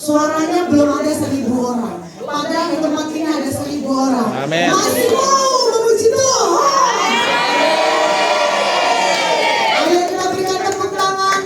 Suaranya belum ada 1.000 orang. Padahal di tempat ini ada 1.000 orang. Amin. Masih mau memuji Tuhan. Ayo kita berikan tepuk tangan.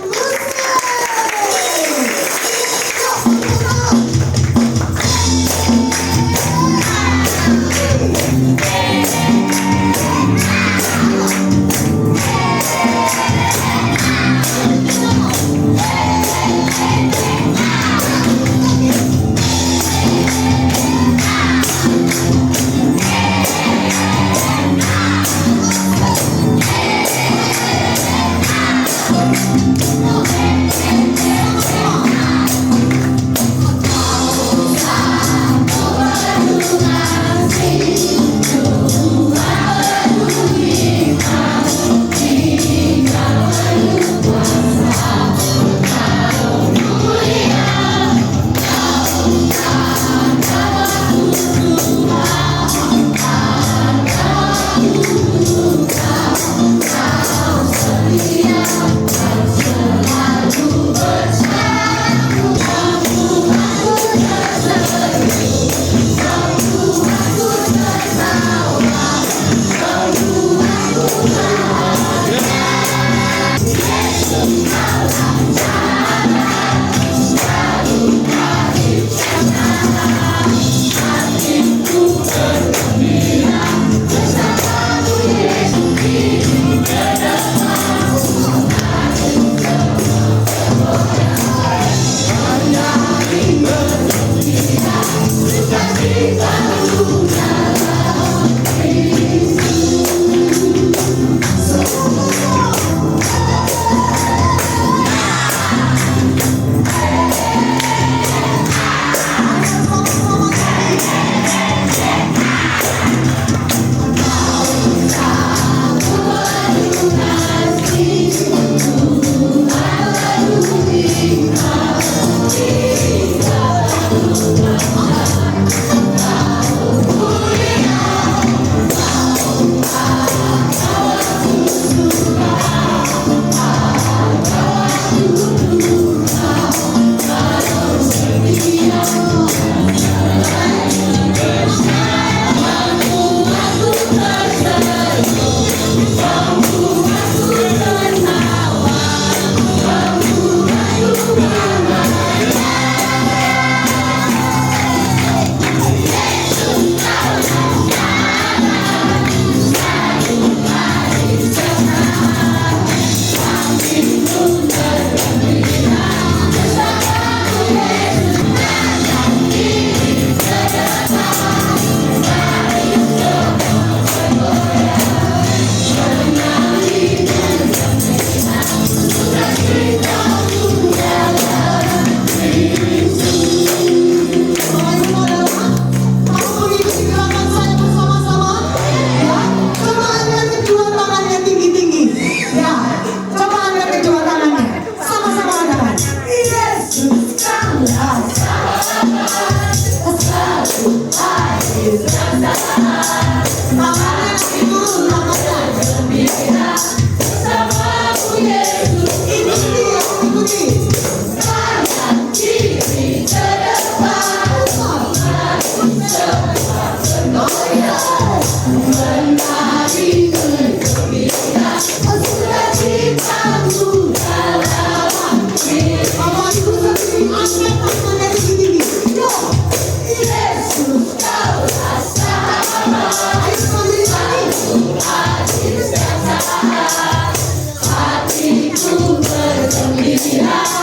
Hatiku bergembira.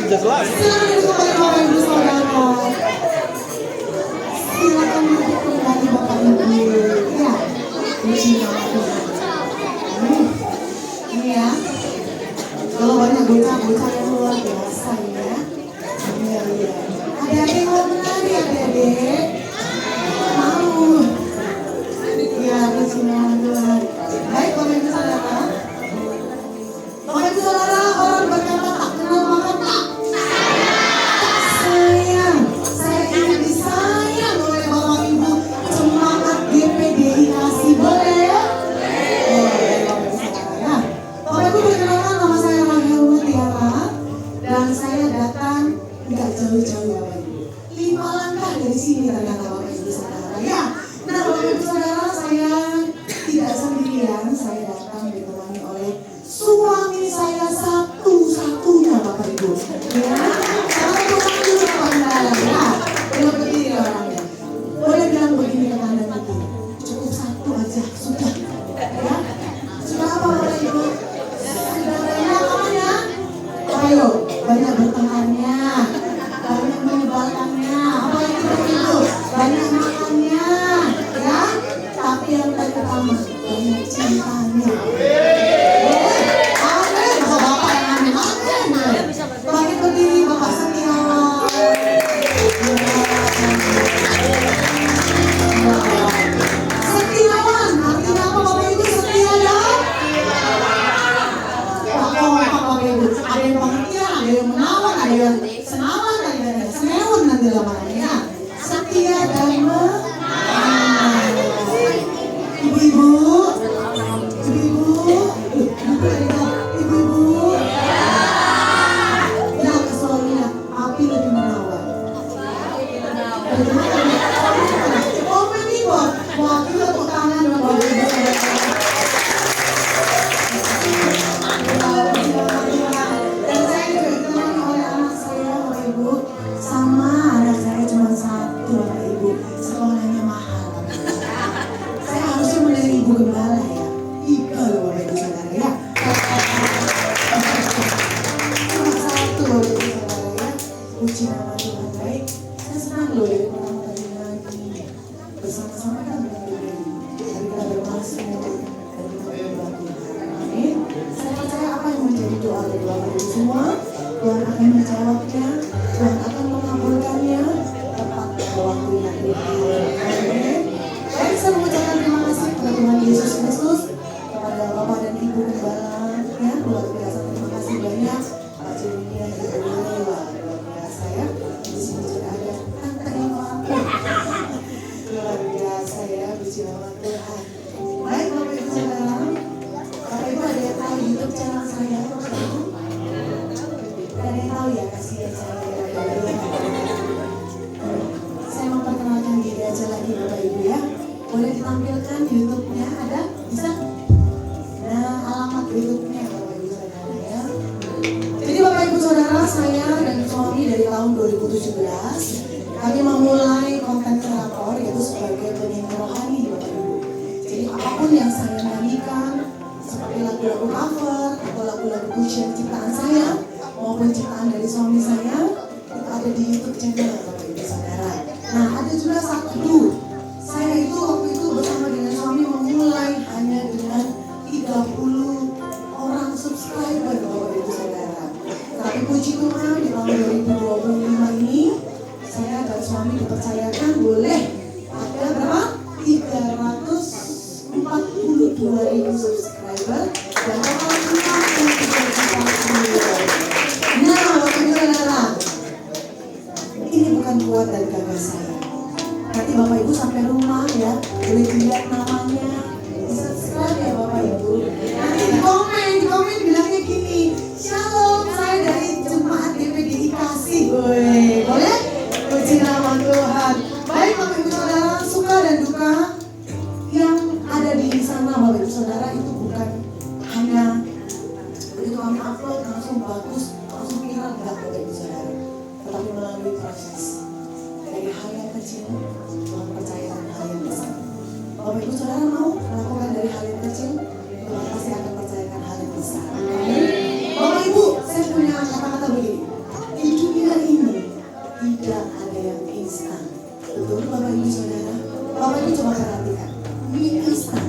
jelas. Silakan duduk kembali Bapak Ibu Saudara. Silakan duduk kembali Bapak Ibu. Ya, puji nama Tuhan. Ini ya, kalau banyak bocah-bocah yang luar biasa ya. Iya. Adik-adik mau menari adik-adik? Mau. Iya, puji nama Tuhan. Baik Bapak Ibu Saudara. Bapak Ibu Saudara, orang berkata tak kenal maka tak sayang. Saya ingin disayang oleh Bapak Ibu. Semangat GPDI kasih boleh ya? Boleh Bapak Ibu Saudara. Bapak Ibu perkenalkan, nama saya Rahel Mutiara dan saya datang nggak jauh-jauh Bapak Ibu. 5 langkah dari sini ternyata Bapak Ibu Saudara ya. Nah Bapak Ibu Saudara, saya tidak sendirian, saya datang ditemani oleh suami saya satu-satunya Bapak Ibu. Ya, salah tukang dulu Bapak Ibu. Ya, belum berdiri orangnya. Boleh bilang begini ke kanan begini. Cukup satu aja, sudah. Ya, sudah apa Bapak Ibu? Sudah banyak apanya? Ayo, banyak bertengkarnya, banyak menyebalkannya. Apa lagi Bapak Ibu? Banyak makannya, ya. Tapi yang terutama banyak cintanya. Bangkit berdiri Bapak Setia. Setiawan, artinya apa Bapak Ibu? Setia ya? Bapak Ibu, ada yang pengertian, ada yang menawan, ada yang senawan, ada yang senewon nanti namanya. Setia dan menawan. Ibu-ibu, bilang ke suaminya, api lebih menawan. Oh menibor, wah kita tepuk tangan dong Bapak Ibu. Dan saya juga ditemani oleh anak saya Bapak Ibu. Sama anak saya cuma satu Bapak Ibu, sekolahnya mahal. Saya harusnya menjadi ibu gembala ya. Iga loh Bapak Ibu Saudara ya. Cuma satu Bapak Ibu Saudara ya. Puji nama Tuhan. Baik, saya senang loh dari pertama kali lagi bersama-sama kan dengan Bapak Ibu. Hari kita bermasuk dan kita berdoa Tuhan. Amin. Saya percaya apa yang menjadi doa dari Bapak Ibu semua, Tuhan akan menjawabnya, Tuhan akan mengabulkannya tepat pada waktunya. Amin. Baik, saya mengucapkan terima kasih kepada Tuhan Yesus Kristus, kepada Bapak dan Ibu Gembala, ya, luar biasa terima kasih banyak. Pak Julia dan Ibu Lewa, luar biasa ya. Di sini juga ada Tante Eva, luar biasa ya, puji nama Tuhan. Baik, Bapak Ibu Saudara, Bapak Ibu ada yang tahu YouTube channel saya, Bapak Ibu? Ada yang tahu ya, kasihan saya ya. Saya memperkenalkan diri aja lagi Bapak Ibu ya. Boleh ditampilkan YouTube-nya, ada? Bisa? Nah, alamat YouTube-nya Bapak Ibu Saudara ya. Jadi Bapak Ibu Saudara, saya dan suami dari tahun 2017 kami memulai konten kreator yaitu sebagai penyanyi rohani Bapak Ibu. Jadi apapun yang saya nyanyikan seperti lagu-lagu cover atau lagu-lagu pujian ciptaan saya maupun ciptaan dari suami saya itu ada di YouTube channel Bapak Ibu Saudara. Nah, ada juga satu, saya itu waktu itu bersama dengan suami memulai hanya dengan 30 orang subscriber Bapak Ibu Saudara. Tapi puji Tuhan di tahun 2025 ini saya dan suami dipercayakan boleh ada berapa? 342.000 subscriber dan total jumlah yang 340. Nah, Bapak Ibu Saudara, ini bukan kuat dan gagah saya. Nanti Bapak Ibu sampai rumah ya, boleh dilihat namanya, di subscribe ya Bapak Ibu. Nanti di komen bilangnya gini, Shalom, saya dari Jemaat GPDI Kasih. Boleh? Puji nama Tuhan. Baik Bapak Ibu Saudara, suka dan duka yang ada di sana Bapak Ibu Saudara itu bukan hanya begitu kami upload langsung bagus, langsung viral, enggak Bapak Ibu Saudara, tetapi melalui proses. Dari hal yang kecil, Tuhan percayakan hal yang besar. Bapak Ibu Saudara mau melakukan dari hal yang kecil, Tuhan pasti akan percayakan hal yang besar. Bapak Ibu, saya punya kata-kata begini. Bapak Ibu coba perhatikan. Mie instan.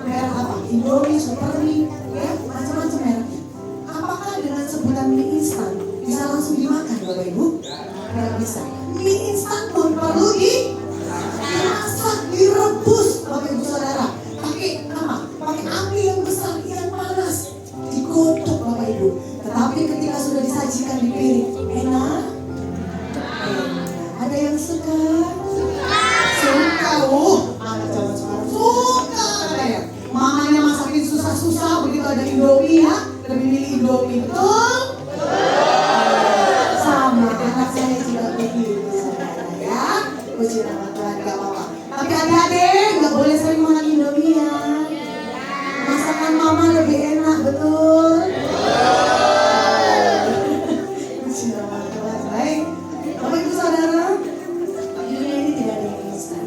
Merek apa? Indomie, Supermie, ya macam-macam mereknya. Apakah dengan sebutan mie instan bisa langsung dimakan Bapak Ibu? Tidak bisa. Mie instan pun perlu dimasak, direbus Bapak Ibu Saudara. Pakai apa? Pakai api yang besar, yang panas, digodok Bapak Ibu. Tetapi ketika sudah disajikan di piring, enak. Ada yang suka? Suka. Anak zaman sekarang suka ya. Mamanya masakin susah-susah, begitu ada Indomie ya, lebih milih Indomie, betul? Sama, anak saya juga begitu saudara ya. Puji nama Tuhan, gak apa-apa. Tapi adik-adik, gak boleh sering makan Indomie ya. Masakan mama lebih enak, betul? Puji nama Tuhan. Baik, Bapak Ibu Saudara, dunia ini tidak ada yang instan.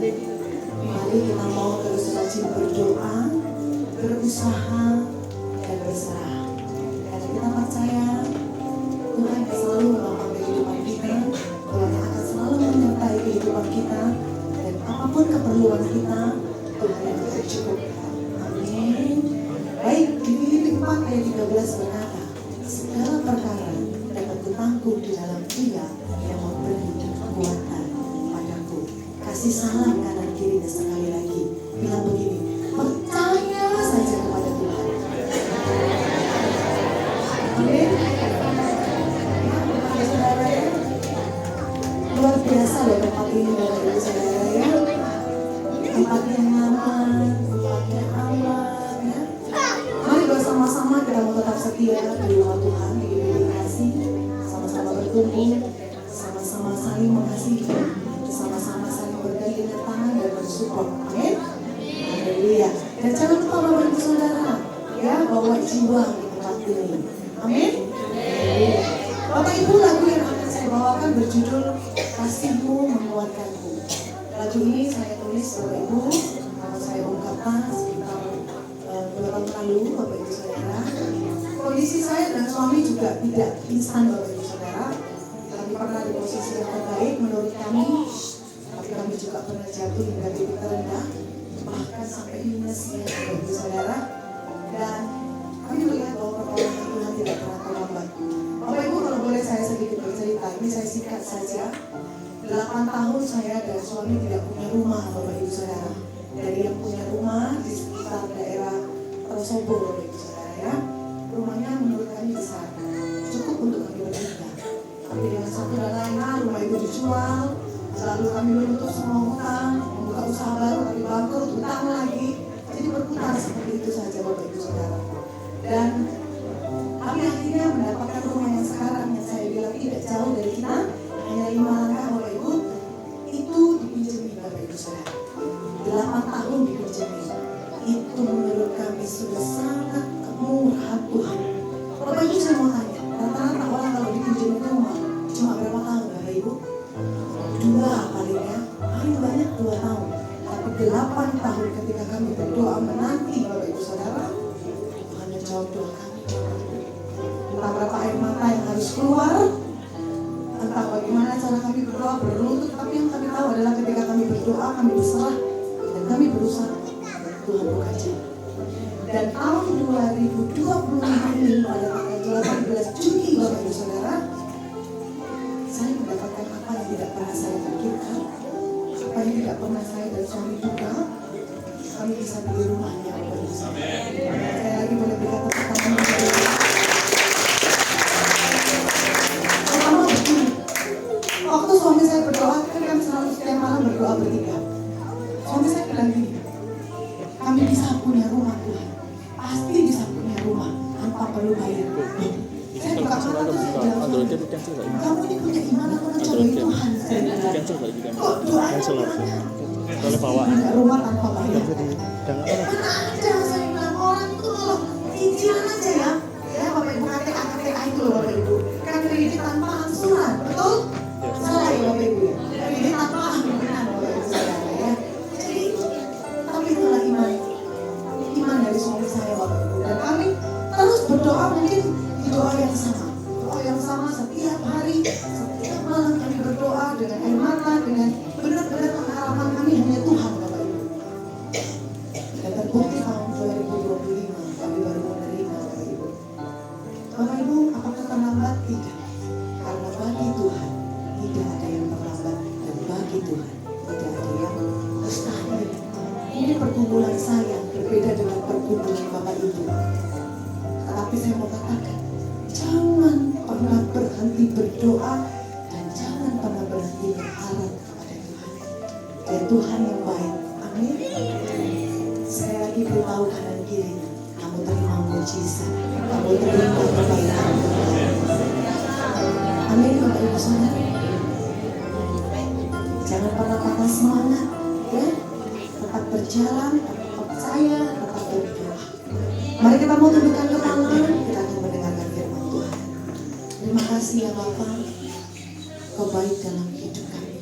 Mari kita mau terus rajin berdoa, berusaha, dan berserah. Karena kita percaya Tuhan akan selalu melapang kehidupan kita, Tuhan akan selalu menyertai kehidupan kita, dan apapun keperluan kita, Tuhan yang akan cukupkan. Amin. Baik, di Filipi 4 ayat 13 berkata, segala perkara dapat kutanggung di dalam Dia yang memberi kekuatan padaku. Kasih salam kanan kiri dan sekali lagi bilang begini, percaya saja kepada Tuhan. Amin. Saudara ya, luar biasa loh tempat ini Bapak Ibu Saudara ya. Tempat yang nyaman, tempatnya aman ya. Mari bersama-sama kita mau tetap setia di rumah Tuhan, di kasih, sama-sama bertumbuh, sama-sama saling mengasihi, sama-sama saling bergandengan tangan dan bersyukur. Amin. Haleluya. Dan jangan lupa Bapak Ibu Saudara ya, bawa jiwa di tempat ini. Amin. Haleluya. Bapak Ibu, lagu yang akan saya bawakan berjudul Kasihmu Menguatkanku. Lagu ini saya tulis Bapak Ibu, kalau saya ungkapkan sekitar 2 tahun lalu Bapak Ibu Saudara. Kondisi saya dan suami juga tidak instan Bapak Ibu Saudara. Kami pernah di posisi yang terbaik menurut kami, tapi kami juga pernah jatuh hingga titik terendah, bahkan sampai minus ya Bapak Ibu Saudara. Dan kami melihat bahwa pertolongan Tuhan tidak pernah terlambat. Bapak Ibu, kalau boleh saya sedikit bercerita, ini saya singkat saja. 8 tahun saya dan suami tidak punya rumah Bapak Ibu Saudara. Dari yang punya rumah di sekitar daerah Trosobo Bapak Ibu Saudara ya, rumahnya menurut kami besar, cukup untuk kami berpindah. Tapi dengan satu dan lain hal rumah itu dijual, lalu kami menutup semua hutang, membuka usaha baru tapi bangkrut, hutang lagi, jadi berputar seperti itu saja Bapak Ibu Saudara. Dan kami akhirnya mendapatkan rumah yang sekarang yang saya bilang tidak jauh dari kita, hanya 5 langkah Bapak Ibu, itu dipinjami Bapak Ibu Saudara. 8 tahun dipinjami. Itu menurut kami sudah sangat kemurahan Tuhan. Bapak Ibu saya mau tanya, rata-rata orang kalau dipinjami rumah cuma berapa tahun Bapak Ibu? 2 paling ya, paling banyak 2 tahun. Tapi 8 tahun ketika kami berdoa menanti Bapak Ibu Saudara, Tuhan menjawab doa kami. Entah berapa air mata yang harus keluar, entah bagaimana cara kami berdoa berlutut, tapi yang kami tahu adalah ketika kami berdoa, kami berserah dan kami berusaha, Tuhan buka jalan. Dan tahun 2025 ini pada tanggal 18 Juni Bapak Ibu Saudara, saya mendapatkan apa yang tidak pernah saya pikirkan, apa yang tidak pernah saya dan suami duga. Kami bisa beli rumahnya Bapak Ibu Saudara. Saya lagi boleh berkata tentang waktu suami saya berdoa, kan kami selalu setiap malam berdoa bertiga. Suami saya bilang gini, kami bisa punya rumah Tuhan, pasti bisa punya rumah tanpa perlu bayar. Saya buka mata tuh saya bilang, kamu ini punya iman atau mencobai Tuhan? Saya bilang, kok doa boleh bawa rumah tanpa bayar? Mana ada, saya bilang, orang itu kalau cicilan aja ya, ya Bapak Ibu, KTA itu loh Bapak Ibu, kan kredit tanpa angsuran, betul? Salah ya Bapak Ibu, kredit tanpa angsuran Bapak Ibu Saudara ya. Jadi, tapi itulah iman dari suami saya Bapak Ibu. Dan kami terus berdoa mungkin di doa yang sama setiap hari, setiap malam kami berdoa dengan air mata, dengan benar-benar pengharapan kami hanya Tuhan Bapak Ibu. Ini pergumulan saya berbeda dengan pergumulan Bapak Ibu. Tapi saya mau katakan, jangan pernah berhenti berdoa dan jangan pernah berhenti berharap kepada Tuhan. Dan Tuhan yang baik. Amin. Saya lagi beritahu kanan kiri, kamu terima mujizat, kamu terima kebaikan Tuhan. Amin Bapak Ibu Saudara. Jangan pernah patah semangat, ya. Tetap berjalan, tetap percaya, tetap berdoa. Mari kita mau tundukkan kepala, kita akan mendengarkan firman Tuhan. Terima kasih ya Bapa, Kau baik dalam hidup kami.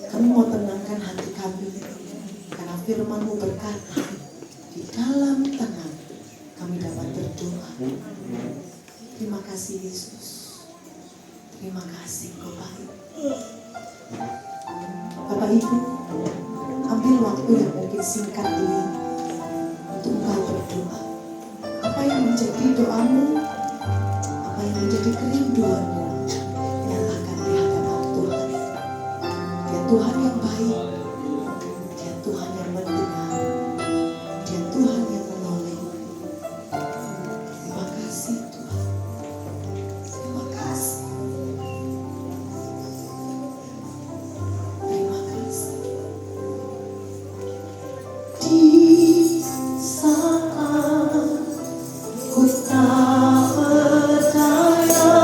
Kami mau tenangkan hati kami, karena firman-Mu berkata, di dalam tenang kami dapat berdoa. Terima kasih Yesus. Terima kasih Kau baik. Bapak Ibu, ambil waktu yang mungkin singkat ini untuk engkau berdoa. Apa yang menjadi doamu, apa yang menjadi kerinduanmu, nyatakan di hadapan Tuhan. Dia Tuhan yang baik, Dia Tuhan yang mendengar, Dia Tuhan yang menolong. Terima kasih Tuhan. Terima kasih. Terima kasih. Di saat ku tak berdaya,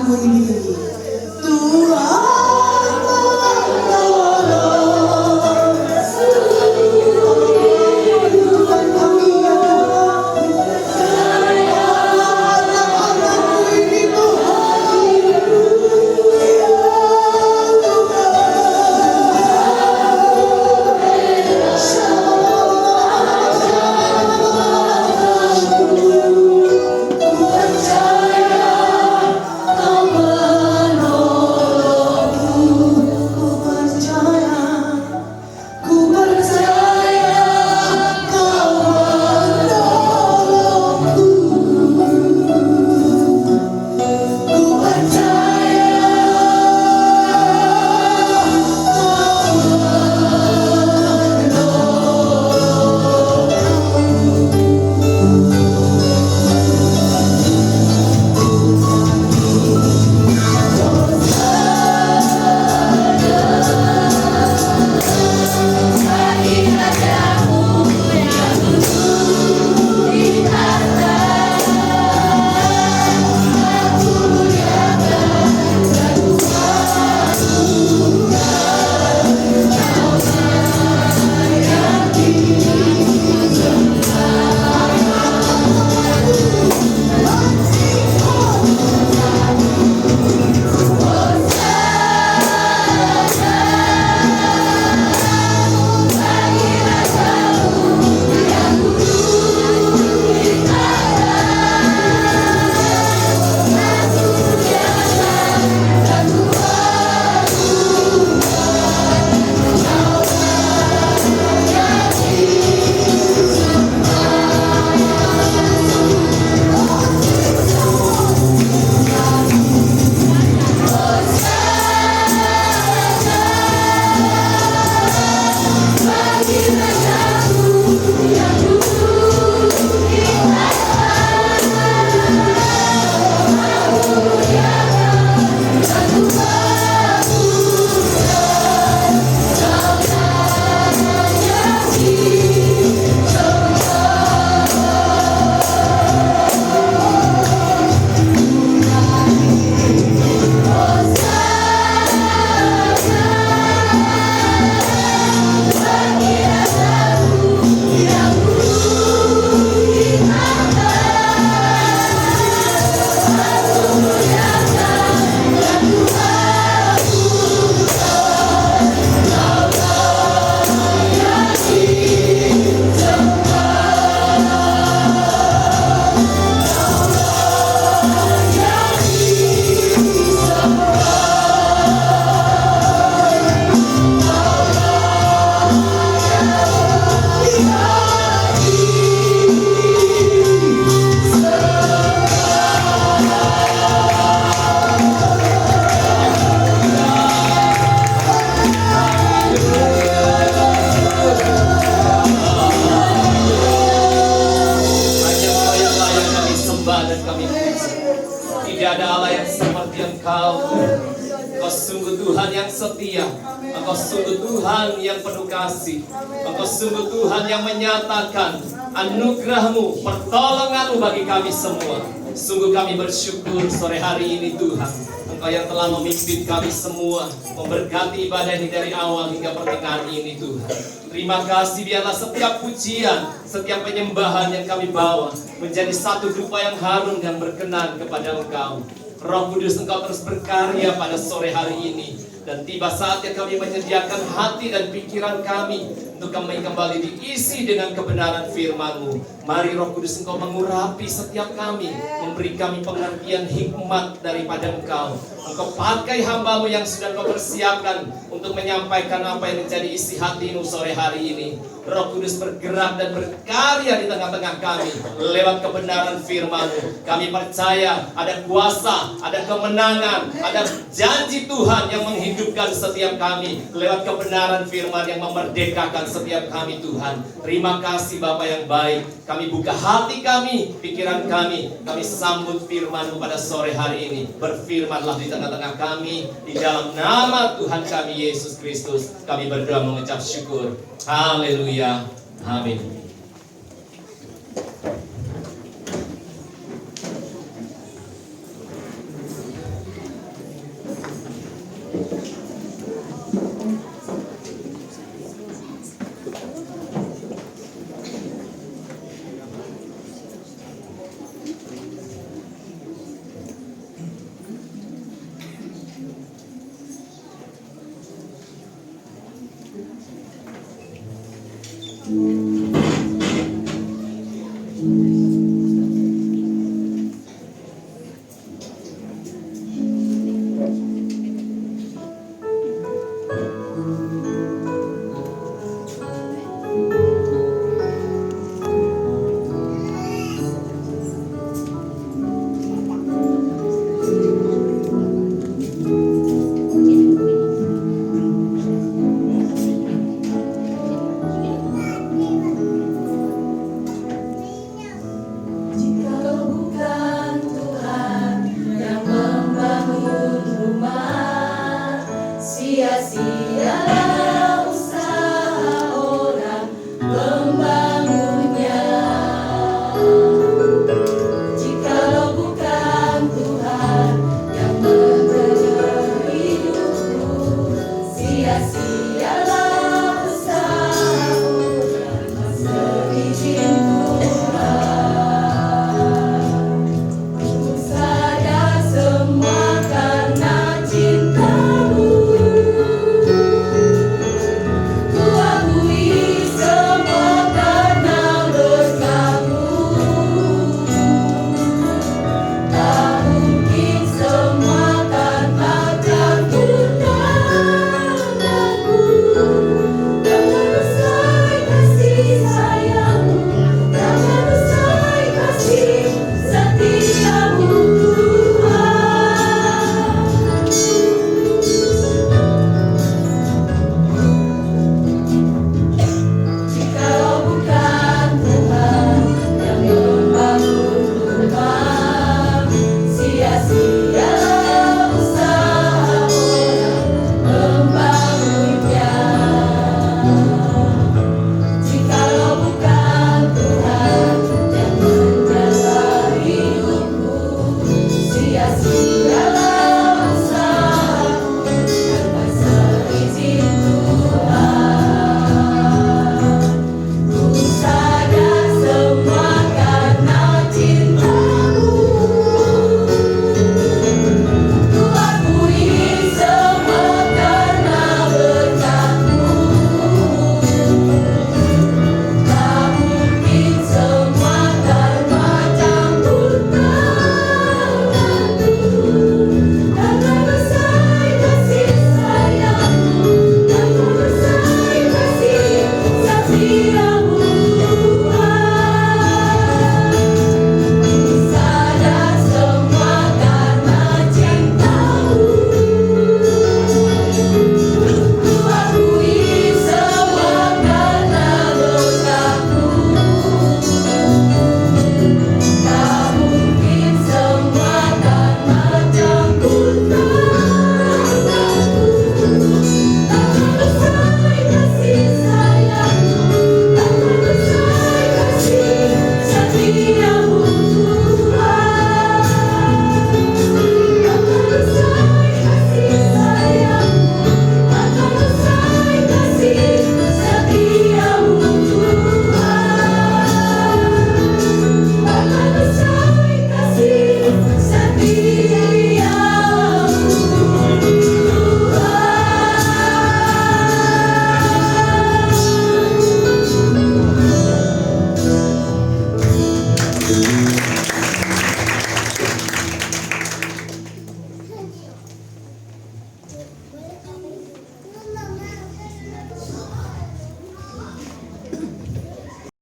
firman-Mu ini. Tuhan menolong, Tuhan kami ya Tuhan, anak-anak-Mu ini Tuhan, ya Engkau sungguh Tuhan yang setia, Engkau sungguh Tuhan yang penuh kasih, Engkau sungguh Tuhan yang menyatakan anugerah-Mu, pertolongan-Mu bagi kami semua. Sungguh kami bersyukur sore hari ini Tuhan, Engkau yang telah memimpin kami semua, memberkati ibadah ini dari awal hingga pertengahan ini Tuhan. Terima kasih, biarlah setiap pujian, setiap penyembahan yang kami bawa menjadi satu dupa yang harum dan berkenan kepada Engkau. Roh Kudus, Engkau terus berkarya pada sore hari ini. Dan tiba saatnya kami menyediakan hati dan pikiran kami untuk kami kembali diisi dengan kebenaran firman-Mu. Mari Roh Kudus, Engkau mengurapi setiap kami, memberi kami pengertian hikmat daripada Engkau. Engkau pakai hamba-Mu yang sudah Engkau persiapkan untuk menyampaikan apa yang menjadi isi hati-Mu sore hari ini. Roh Kudus bergerak dan berkarya di tengah-tengah kami lewat kebenaran firman-Mu. Kami percaya ada kuasa, ada kemenangan, ada janji Tuhan yang menghidupkan setiap kami lewat kebenaran firman yang memerdekakan setiap kami Tuhan. Terima kasih Bapa yang baik. Kami buka hati kami, pikiran kami sambut firman-Mu pada sore hari ini. Berfirmanlah di tengah-tengah kami, di dalam nama Tuhan kami Yesus Kristus. Kami berdoa mengucap syukur. Haleluya. Amin.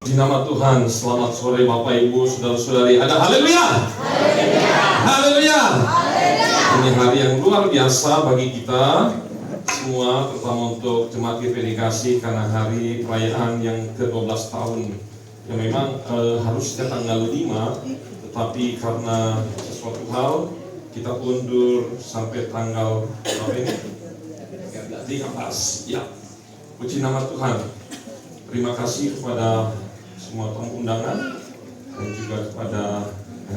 Di nama Tuhan, selamat sore Bapak Ibu, Saudara-saudari. Ada haleluya. Haleluya. Ini hari yang luar biasa bagi kita semua, terutama untuk jemaat GPD Kasih, karena hari perayaan yang ke-12 tahun yang memang harusnya tanggal 5, tetapi karena sesuatu hal kita undur sampai tanggal berapa ini? 13. Ya. Puji nama Tuhan. Terima kasih kepada semua tamu undangan dan juga kepada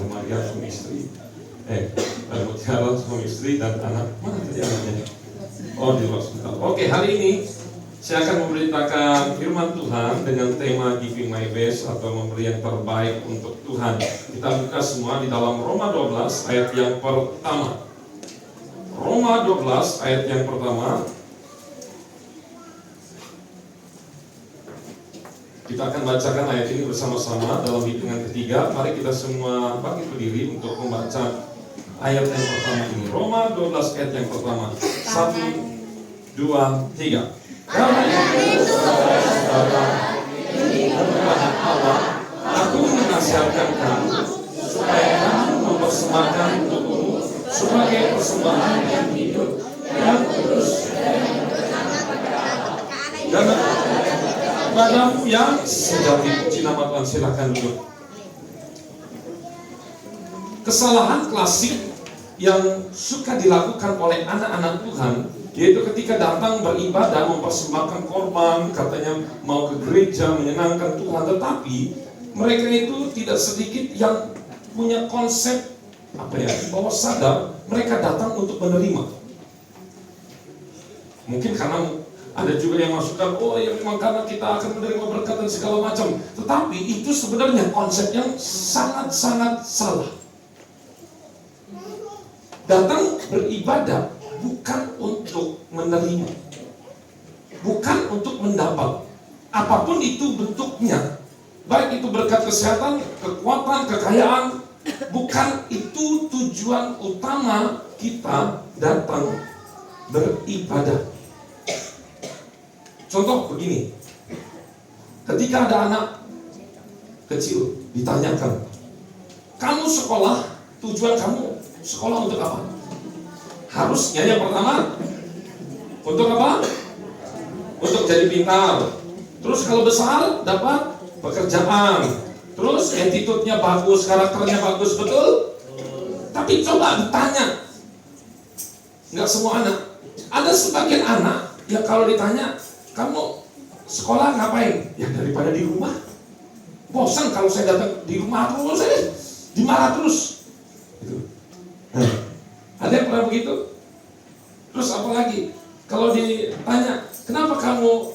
Maria suami istri, Mutiara suami istri dan anak, mana tadi anaknya? Oh, di luar sebentar. Oke, hari ini saya akan memberitakan firman Tuhan dengan tema Giving My Best atau memberi yang terbaik untuk Tuhan. Kita buka semua di dalam Roma 12 ayat yang pertama. Roma 12 ayat yang pertama. Kita akan bacakan ayat ini bersama-sama dalam hitungan ketiga. Mari kita semua bangkit berdiri untuk membaca ayat yang pertama ini. Roma 12 ayat yang pertama. 1, 2, 3. Karena itu saudara-saudara, kepada Allah, aku menasihatkan kamu supaya kamu mempersembahkan tubuhmu sebagai persembahan yang hidup, yang kudus, dan padamu yang sejati. Puji nama Tuhan, silakan duduk. Kesalahan klasik yang suka dilakukan oleh anak-anak Tuhan, yaitu ketika datang beribadah, mempersembahkan korban, katanya mau ke gereja, menyenangkan Tuhan, tetapi mereka itu tidak sedikit yang punya konsep bahwa sadar mereka datang untuk menerima. Mungkin karena ada juga yang masukkan, oh ya memang karena kita akan menerima berkat dan segala macam. Tetapi itu sebenarnya konsep yang sangat-sangat salah. Datang beribadah bukan untuk menerima, bukan untuk mendapat. Apapun itu bentuknya, baik itu berkat kesehatan, kekuatan, kekayaan, bukan itu tujuan utama kita datang beribadah. Contoh begini, ketika ada anak kecil ditanyakan, kamu sekolah, tujuan kamu sekolah untuk apa? Harusnya yang pertama, untuk apa? Untuk jadi pintar. Terus kalau besar dapat pekerjaan. Terus attitude-nya bagus, karakternya bagus, betul? Tapi coba ditanya, nggak semua anak. Ada sebagian anak yang kalau ditanya, kamu sekolah ngapain? Ya daripada di rumah. Bosan kalau saya datang di rumah terus, dimarah terus. Gitu. Ada yang pernah begitu? Terus apa lagi? Kalau ditanya, kenapa kamu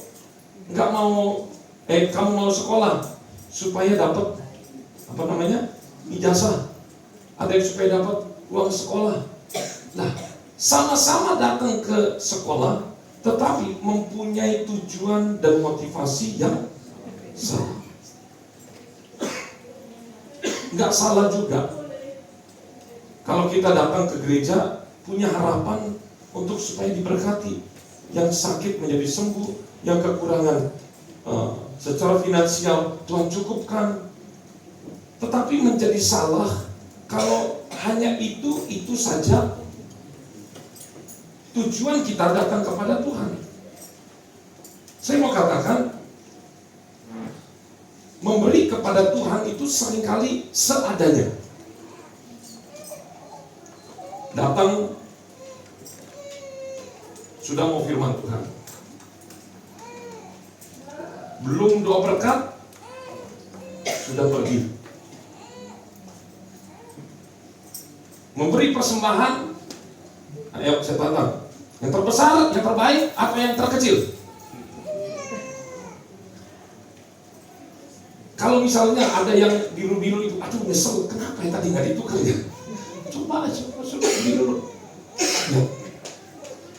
nggak mau, kamu mau sekolah supaya dapat ijazah? Ada yang supaya dapat uang sekolah. Nah, sama-sama datang ke sekolah, tetapi mempunyai tujuan dan motivasi yang salah. Nggak salah juga kalau kita datang ke gereja punya harapan untuk supaya diberkati, yang sakit menjadi sembuh, yang kekurangan secara finansial Tuhan cukupkan. Tetapi menjadi salah kalau hanya itu saja tujuan kita datang kepada Tuhan. Saya mau katakan, memberi kepada Tuhan itu seringkali seadanya. Datang, sudah mau firman Tuhan, belum doa berkat, sudah pergi. Memberi persembahan, ayo saya tantang, yang terbesar, yang terbaik, apa yang terkecil? Kalau misalnya ada yang biru-biru itu, aduh nyesel, kenapa yang tadi nggak ditukar ya? Coba biru. Ya.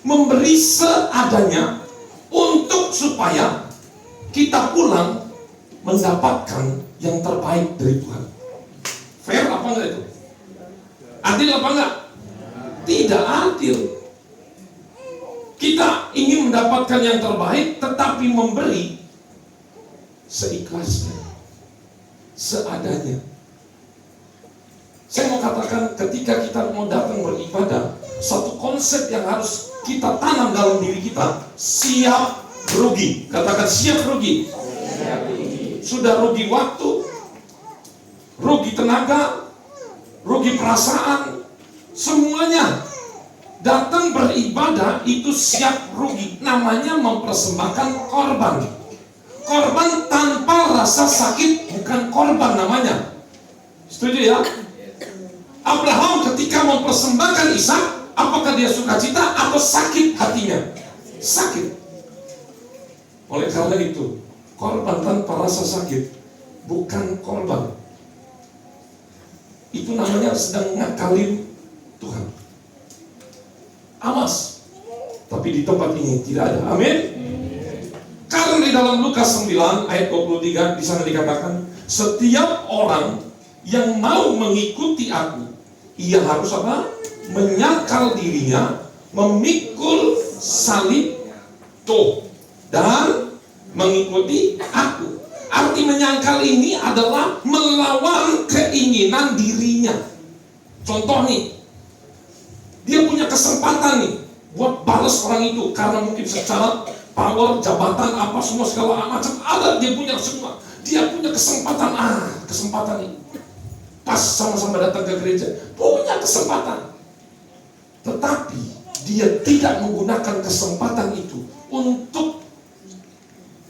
Memberi seadanya untuk supaya kita pulang mendapatkan yang terbaik dari Tuhan. Fair apa enggak itu? Adil apa enggak? Tidak adil. Kita ingin mendapatkan yang terbaik, tetapi memberi seikhlasnya, seadanya. Saya mau katakan, ketika kita mau datang beribadah, satu konsep yang harus kita tanam dalam diri kita, siap rugi. Katakan siap rugi. Sudah rugi waktu, rugi tenaga, rugi perasaan, semuanya. Datang beribadah itu siap rugi. Namanya mempersembahkan korban. Korban tanpa rasa sakit bukan korban namanya. Setuju ya? Abraham ketika mempersembahkan Ishak, apakah dia sukacita atau sakit hatinya? Sakit. Oleh karena itu, korban tanpa rasa sakit bukan korban. Itu namanya sedang ngakalin Tuhan. Awas. Tapi di tempat ini tidak ada. Amin. Karena di dalam Lukas 9 ayat 23 di sana dikatakan, setiap orang yang mau mengikuti aku, ia harus apa? Menyangkal dirinya, memikul salib dan mengikuti aku. Arti menyangkal ini adalah melawan keinginan dirinya. Contoh nih, dia punya kesempatan nih buat balas orang itu karena mungkin secara power, jabatan, apa semua segala macam ada, dia punya semua. Dia punya kesempatan ini. Pas sama-sama datang ke gereja, punya kesempatan. Tetapi dia tidak menggunakan kesempatan itu untuk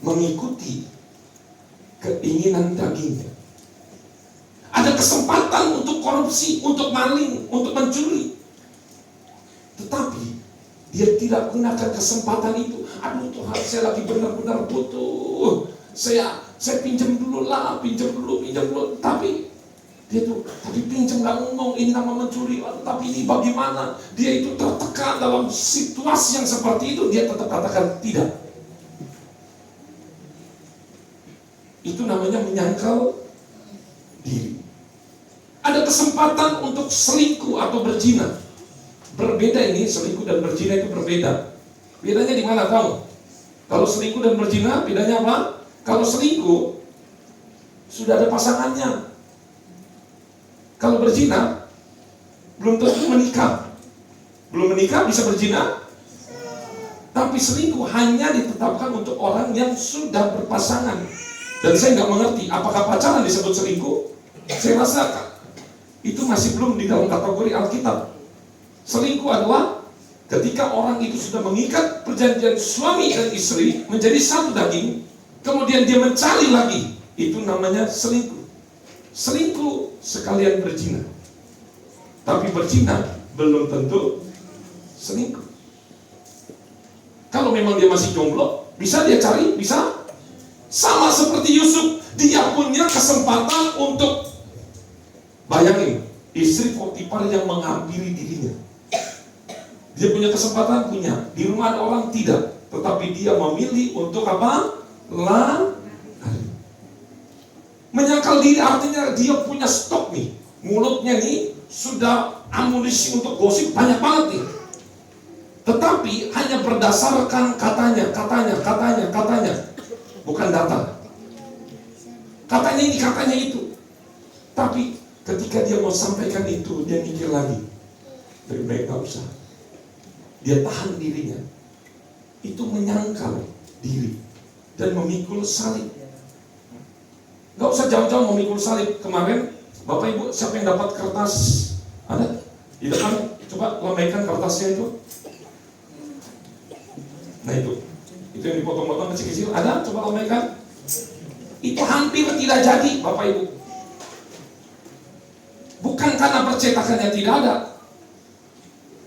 mengikuti keinginan dagingnya. Ada kesempatan untuk korupsi, untuk maling, untuk mencuri. Tetapi dia tidak gunakan kesempatan itu. Aduh Tuhan, saya lagi benar-benar butuh. Saya pinjam dulu. Tapi dia tuh, tapi pinjam nggak ngomong, ini nama mencuri. Tapi ini bagaimana? Dia itu tertekan dalam situasi yang seperti itu, dia tetap katakan tidak. Itu namanya menyangkal diri. Ada kesempatan untuk selingkuh atau berzina. Berbeda ini, selingkuh dan berzina itu berbeda. Bedanya di mana kamu? Kalau selingkuh dan berzina, bedanya apa? Kalau selingkuh sudah ada pasangannya. Kalau berzina belum tentu menikah. Belum menikah bisa berzina. Tapi selingkuh hanya ditetapkan untuk orang yang sudah berpasangan. Dan saya nggak mengerti apakah pacaran disebut selingkuh. Saya rasa itu masih belum di dalam kategori Alkitab. Selingkuh adalah ketika orang itu sudah mengikat perjanjian suami dan istri menjadi satu daging, kemudian dia mencari lagi, itu namanya selingkuh. Selingkuh sekalian berzina. Tapi berzina belum tentu selingkuh. Kalau memang dia masih jomblo, bisa dia cari, bisa. Sama seperti Yusuf, dia punya kesempatan untuk, bayangin, istri Potifar yang menghampiri dirinya. Dia punya kesempatan, punya. Di rumah ada orang, tidak. Tetapi dia memilih untuk apa? Lari. Menyangkal diri artinya dia punya stok nih. Mulutnya nih sudah amunisi untuk gosip banyak banget nih. Tetapi hanya berdasarkan katanya. Bukan data. Katanya ini, katanya itu. Tapi ketika dia mau sampaikan itu, dia mikir lagi. Lebih baik gak usah. Dia tahan dirinya. Itu menyangkal diri dan memikul salib. Gak usah jauh-jauh memikul salib. Kemarin Bapak Ibu, siapa yang dapat kertas? Ada? Di depan, coba lambaikan kertasnya itu. Nah itu yang dipotong-potong kecil-kecil. Ada? Coba lambaikan. Itu hampir tidak jadi Bapak Ibu. Bukan karena percetakannya tidak ada.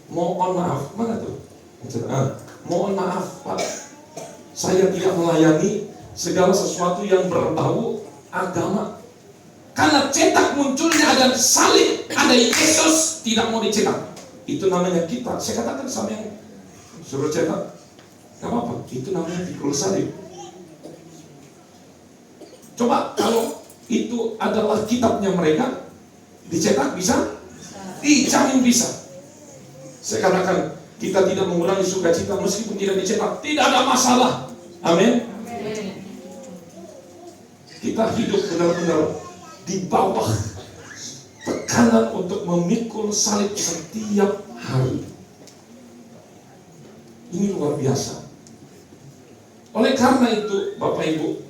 Mohon maaf, mana tuh? Mohon maaf Pak, saya tidak melayani segala sesuatu yang berbau agama. Karena cetak munculnya ada salib, ada Yesus, tidak mau dicetak. Itu namanya kita. Saya katakan sama yang suruh cetak, gak apa-apa, itu namanya pikul salib. Coba kalau itu adalah kitabnya mereka, dicetak bisa? Dijamin bisa. Saya katakan, kita tidak mengurangi sukacita meskipun tidak dicetak, tidak ada masalah. Amin. Kita hidup benar-benar di bawah tekanan untuk memikul salib setiap hari. Ini luar biasa. Oleh karena itu, Bapak Ibu,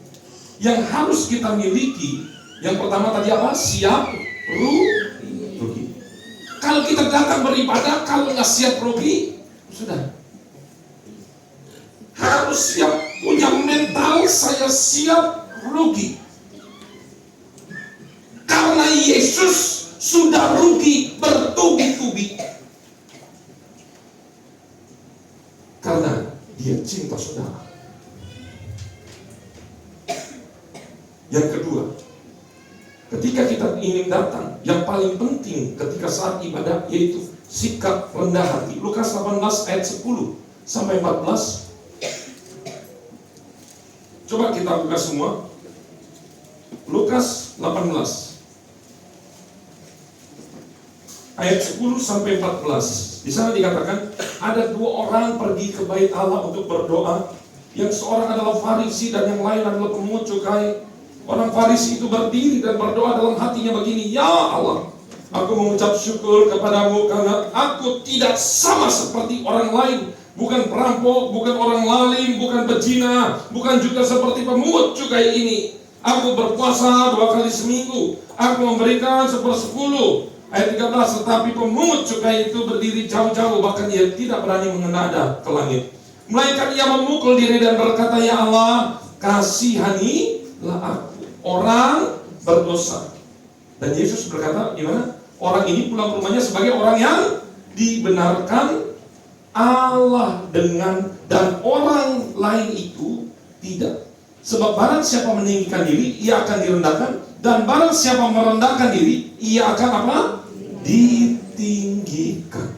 yang harus kita miliki, yang pertama tadi apa? Siap rugi. Kalau kita datang beribadah, kalau nggak siap rugi, sudah. Harus siap, punya mental saya siap rugi. Karena Yesus sudah rugi bertubi-tubi. dia cinta saudara. Yang kedua, ketika kita ingin datang, yang paling penting ketika saat ibadah yaitu sikap rendah hati. Lukas 18 ayat 10 sampai 14. Coba kita buka semua. Lukas 18 ayat 10 sampai 14. Di sana dikatakan ada dua orang pergi ke bait Allah untuk berdoa. Yang seorang adalah Farisi dan yang lain adalah pemungut cukai. Orang Farisi itu berdiri dan berdoa dalam hatinya begini, "Ya Allah, aku mengucap syukur kepadamu karena aku tidak sama seperti orang lain. Bukan perampok, bukan orang lalim, bukan berzina, bukan juga seperti pemungut cukai ini. Aku berpuasa 2 kali seminggu. Aku memberikan 1/10." Ayat 13, tetapi pemungut cukai itu berdiri jauh-jauh, bahkan ia tidak berani mengenada ke langit. Melainkan ia memukul diri dan berkata, "Ya Allah, kasihanilah aku, orang berdosa." Dan Yesus berkata, gimana? Orang ini pulang ke rumahnya sebagai orang yang dibenarkan Allah dan orang lain itu tidak. Sebab barang siapa meninggikan diri, ia akan direndahkan. Dan barang siapa merendahkan diri, ia akan apa? Ditinggikan.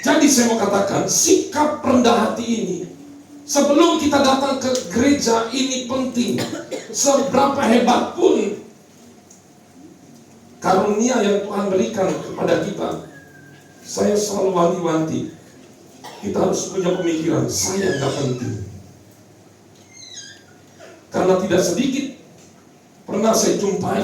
Jadi saya mau katakan, sikap rendah hati ini, sebelum kita datang ke gereja, ini penting. Seberapa hebat pun karunia yang Tuhan berikan kepada kita, saya selalu wanti-wanti, kita harus punya pemikiran, saya nggak penting. Karena tidak sedikit pernah saya jumpai,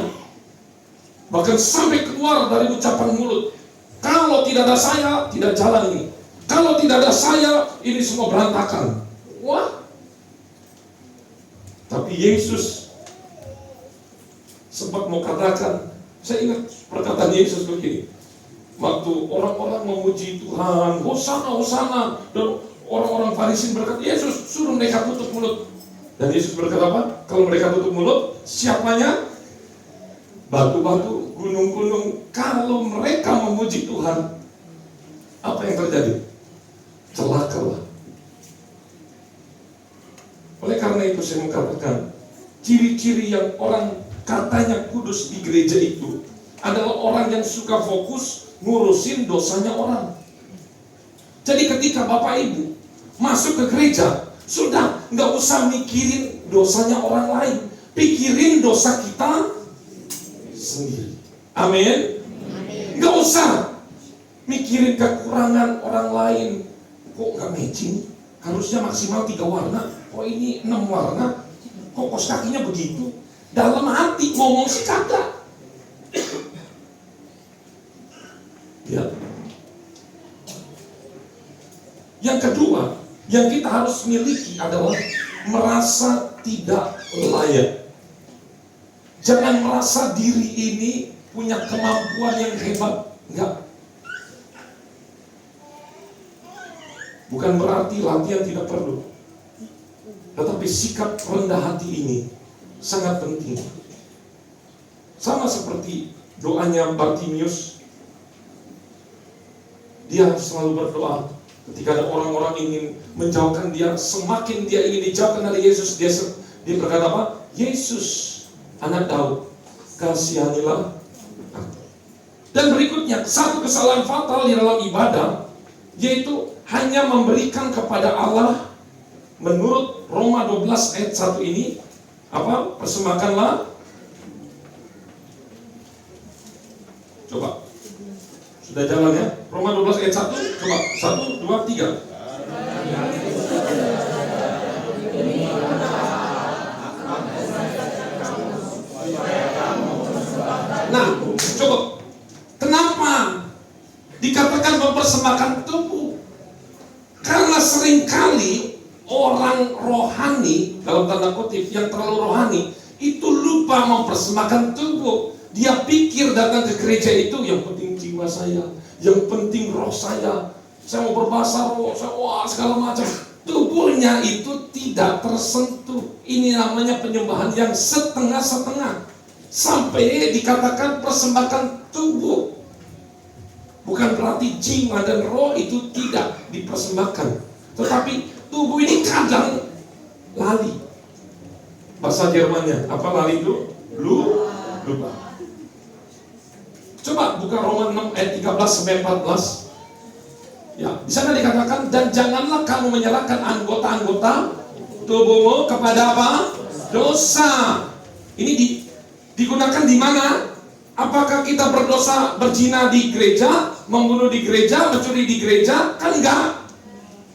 bahkan sampai keluar dari ucapan mulut, kalau tidak ada saya, tidak jalan ini. Kalau tidak ada saya, ini semua berantakan. Wah. Tapi Yesus sempat mau katakan, saya ingat perkataan Yesus begini. Waktu orang-orang memuji Tuhan, Hosana, Hosana, dan orang-orang Farisi berkata, "Yesus suruh mereka tutup mulut." Dan Yesus berkata apa? Kalau mereka tutup mulut, siapanya? Batu-batu, gunung-gunung. Kalau mereka memuji Tuhan, apa yang terjadi? Celakalah. Oleh karena itu saya mengatakan, ciri-ciri yang orang katanya kudus di gereja itu adalah orang yang suka fokus ngurusin dosanya orang. Jadi ketika Bapak Ibu masuk ke gereja, sudah nggak usah mikirin dosanya orang lain, pikirin dosa kita sendiri. Amin. Nggak usah mikirin kekurangan orang lain. Kok nggak matching? Harusnya maksimal 3 warna. Kok ini 6 warna? Kok kos kakinya begitu? Dalam hati ngomong sih kagak. Ya. Yang kedua, yang kita harus miliki adalah merasa tidak layak. Jangan merasa diri ini punya kemampuan yang hebat. Enggak. Bukan berarti latihan tidak perlu. Tetapi sikap rendah hati ini sangat penting. Sama seperti doanya Bartimius. Dia selalu berdoa ketika ada orang-orang ingin menjauhkan dia, semakin dia ingin dijauhkan dari Yesus, dia berkata apa? "Yesus, anak Daud, kasihanilah aku." Dan berikutnya, satu kesalahan fatal di dalam ibadah, yaitu hanya memberikan kepada Allah menurut Roma 12 ayat 1 ini, apa? Persembahkanlah. Coba. Sudah jalan ya? Roma 12 ayat 1, coba 1, 2, 3. Nah, coba. Kenapa dikatakan mempersembahkan tubuh? Karena seringkali orang rohani, dalam tanda kutip, yang terlalu rohani, itu lupa mempersembahkan tubuh. Dia pikir datang ke gereja itu yang penting jiwa saya, yang penting roh saya mau berbahasa roh, wah segala macam. Tubuhnya itu tidak tersentuh. Ini namanya penyembahan yang setengah-setengah. Sampai dikatakan persembahkan tubuh. Bukan berarti jiwa dan roh itu tidak dipersembahkan. Tetapi tubuh ini kadang lali. Bahasa Jermannya apa lali itu? Lupa. Coba buka Roma 6 ayat 13 sampai 14. Ya, di sana dikatakan, dan janganlah kamu menyerahkan anggota-anggota tubuhmu kepada apa? Dosa. Ini digunakan di mana? Apakah kita berdosa, berzina di gereja, membunuh di gereja, mencuri di gereja? Kan enggak.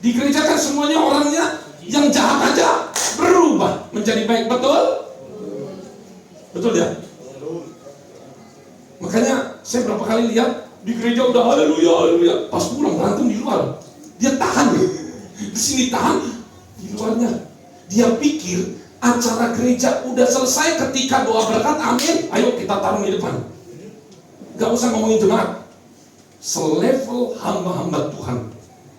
Di gereja kan semuanya orangnya yang jahat aja berubah menjadi baik, betul? Betul ya? Makanya saya berapa kali lihat di gereja udah haleluya, pas pulang berantem di luar. Dia tahan, di sini tahan, di luarnya dia pikir acara gereja udah selesai ketika doa berkat, amin, ayo kita taruh di depan. Gak usah ngomongin jemaat, selevel hamba-hamba Tuhan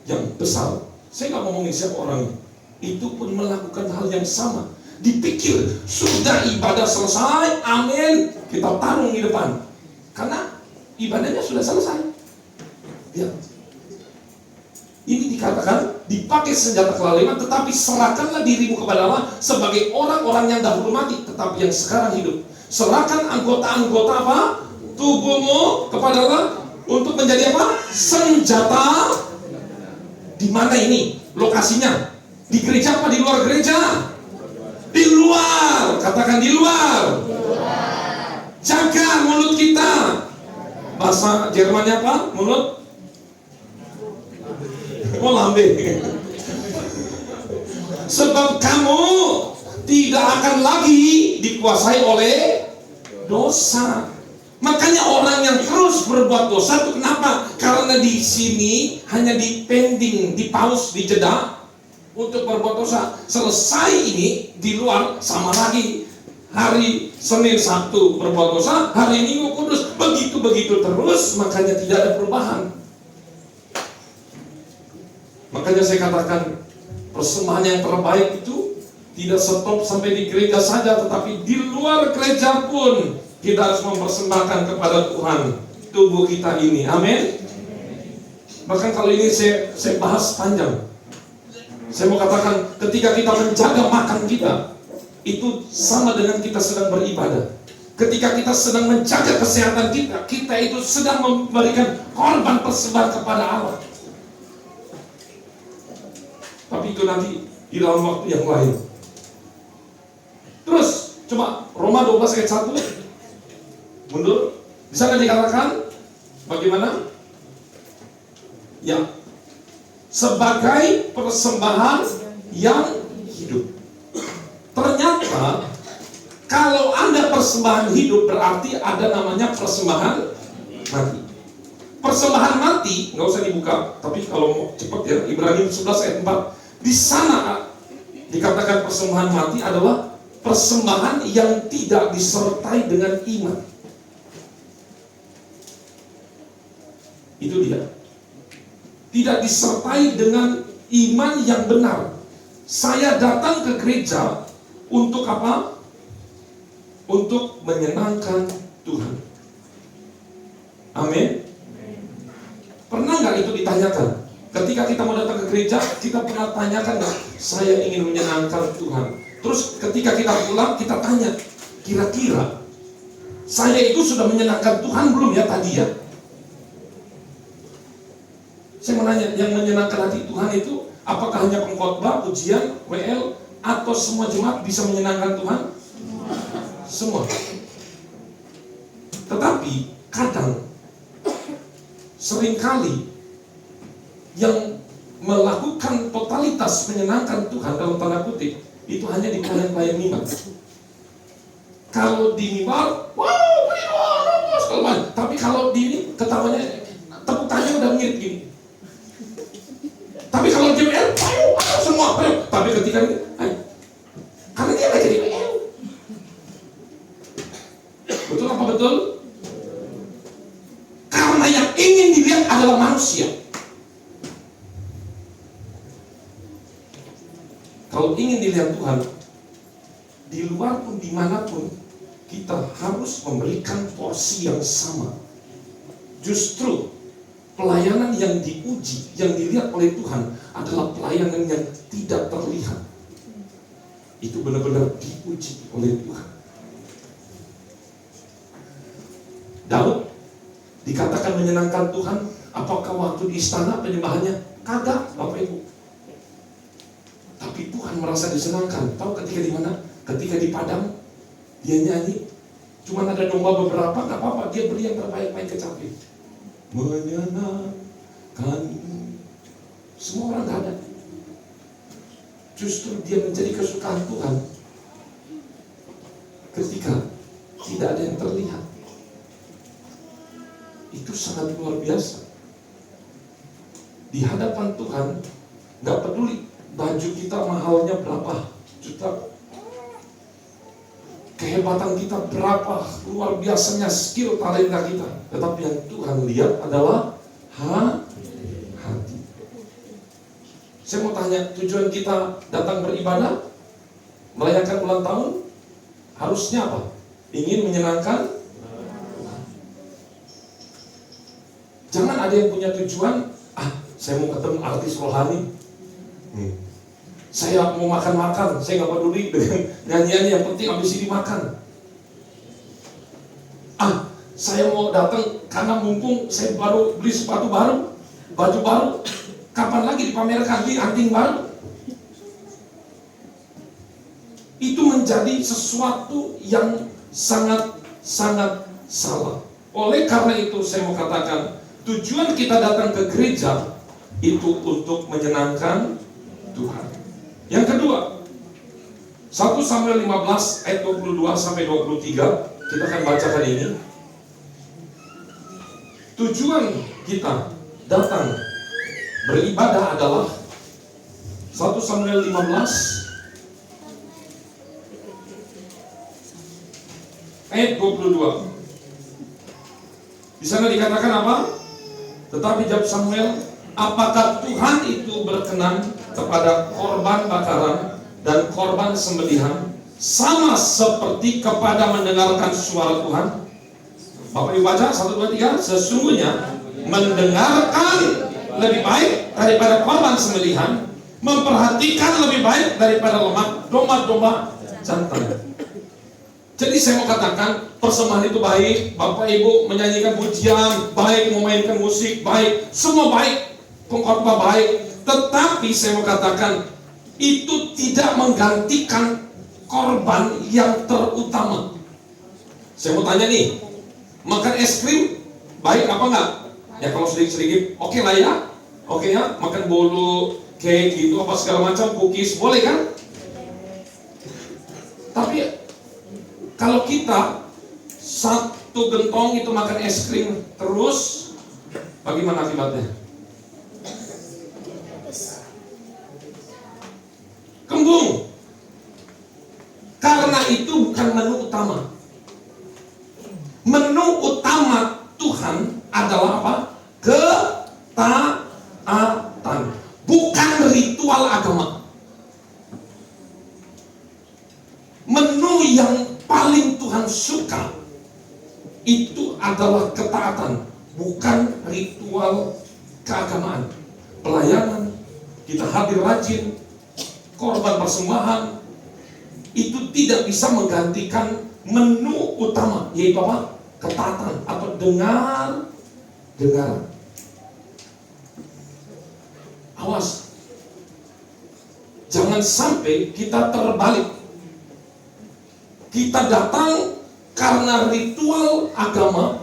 yang besar. Saya gak ngomongin siapa orangnya, itu pun melakukan hal yang sama. Dipikir sudah ibadah selesai, amin, kita taruh di depan, karena ibadahnya sudah selesai. Ya. Ini dikatakan dipakai senjata kelaliman, tetapi serahkanlah dirimu kepada Allah sebagai orang-orang yang dahulu mati, tetapi yang sekarang hidup. Serahkan anggota-anggota apa? Tubuhmu kepada Allah untuk menjadi apa? Senjata. Di mana ini lokasinya? Di gereja apa di luar gereja? Di luar. Katakan di luar. Jaga mulut kita. Bahasa Jermannya apa? Mulut? Oh, lambe. Sebab kamu tidak akan lagi dikuasai oleh dosa. Makanya orang yang terus berbuat dosa itu kenapa? Karena di sini hanya dipending, dipause, dijeda untuk berbuat dosa. Selesai ini di luar sama lagi. Hari Senin Sabtu berbuat dosa, hari Minggu kudus, begitu terus, makanya tidak ada perubahan. Makanya saya katakan persembahan yang terbaik itu tidak stop sampai di gereja saja, tetapi di luar gereja pun kita harus mempersembahkan kepada Tuhan tubuh kita ini, amin. Bahkan kalau ini saya bahas panjang. Saya mau katakan ketika kita menjaga makan kita, itu sama dengan kita sedang beribadah. Ketika kita sedang menjaga kesehatan kita, kita itu sedang memberikan korban persembahan kepada Allah. Tapi itu nanti di dalam waktu yang lain. Terus, coba Roma 12 ayat 1. Mundur. Di sana dikatakan bagaimana? Ya. Sebagai persembahan yang hidup. Ternyata kalau Anda persembahan hidup berarti ada namanya persembahan mati. Persembahan mati nggak usah dibuka, tapi kalau mau cepat ya, Ibrani 11 ayat 4. Di sana dikatakan persembahan mati adalah persembahan yang tidak disertai dengan iman. Itu dia. Tidak disertai dengan iman yang benar. Saya datang ke gereja untuk apa? Untuk menyenangkan Tuhan. Amin. Pernah nggak itu ditanyakan? Ketika kita mau datang ke gereja, kita pernah tanyakan nggak? Saya ingin menyenangkan Tuhan. Terus ketika kita pulang, kita tanya, kira-kira saya itu sudah menyenangkan Tuhan belum ya tadi ya? Saya mau nanya, yang menyenangkan hati Tuhan itu apakah hanya pengkhotbah, pujian, WL, atau semua jemaat bisa menyenangkan Tuhan? Semua. Tetapi kadang seringkali yang melakukan totalitas menyenangkan Tuhan dalam tanda kutip itu hanya di pelayan-pelayan mimbar. Kalau di mimbar, wow, tapi kalau di ini ketawanya tepuk tangan udah mirip gini. Tapi kalau di WL, semua, tapi ketika ini, karena dia nggak jadi WL. Betul apa betul? Karena yang ingin dilihat adalah manusia. Kalau ingin dilihat Tuhan, di luar pun dimanapun, kita harus memberikan porsi yang sama. Justru pelayanan yang diuji, yang dilihat oleh Tuhan adalah pelayanan yang tidak terlihat. Itu benar-benar diuji oleh Tuhan. Daud dikatakan menyenangkan Tuhan. Apakah waktu di istana penyembahannya? Kagak, Bapak Ibu. Tapi Tuhan merasa disenangkan. Tahu ketika di mana? Ketika di padang dia nyanyi. Cuma ada domba beberapa, nggak apa-apa. Dia beri yang terbaik, main kecapi. Menyenangkan. Semua orang nggak ada. Justru dia menjadi kesukaan Tuhan ketika tidak ada yang terlihat. Itu sangat luar biasa. Di hadapan Tuhan, gak peduli baju kita mahalnya berapa juta, kehebatan kita berapa, luar biasanya skill talenta kita, tetapi yang Tuhan lihat adalah hati. Saya mau tanya, tujuan kita datang beribadah, merayakan ulang tahun, harusnya apa? Ingin menyenangkan. Jangan ada yang punya tujuan, saya mau ketemu artis rohani, saya mau makan-makan, saya nggak peduli dengan nyanyian, yang penting habis ini makan. Saya mau datang karena mumpung saya baru beli sepatu baru, baju baru, kapan lagi dipamerkan di anting baru. Itu menjadi sesuatu yang sangat-sangat salah. Oleh karena itu saya mau katakan, tujuan kita datang ke gereja itu untuk menyenangkan Tuhan. Yang kedua, 1 Samuel 15 ayat 22 sampai 23, kita akan bacakan ini. Tujuan kita datang beribadah adalah 1 Samuel 15 ayat 22. Di sana dikatakan apa? Tetapi jawab Samuel, apakah Tuhan itu berkenan kepada korban bakaran dan korban sembelihan sama seperti kepada mendengarkan suara Tuhan? Bapak Ibu baca 1, 2, 3. Sesungguhnya mendengarkan lebih baik daripada korban sembelihan, memperhatikan lebih baik daripada lemak domba-domba jantan. Jadi saya mau katakan, persembahan itu baik, Bapak Ibu menyanyikan pujian baik, memainkan musik baik, semua baik, pengkhotbah baik. Tetapi saya mau katakan, itu tidak menggantikan korban yang terutama. Saya mau tanya nih, makan es krim baik apa enggak? Ya kalau sedikit-sedikit oke lah ya, oke ya. Makan bolu, cake gitu, apa segala macam, cookies, boleh kan? Tapi kalau kita satu gentong itu makan es krim terus, bagaimana akibatnya? Kembung. Karena itu bukan menu utama. Menu utama Tuhan adalah apa? Ketaatan, bukan ritual agama. Menu yang paling Tuhan suka itu adalah ketaatan, bukan ritual keagamaan. Pelayanan, kita hadir rajin, korban persembahan, itu tidak bisa menggantikan menu utama, yaitu apa? Ketaatan atau dengaran. Awas, jangan sampai kita terbalik. Kita datang karena ritual agama,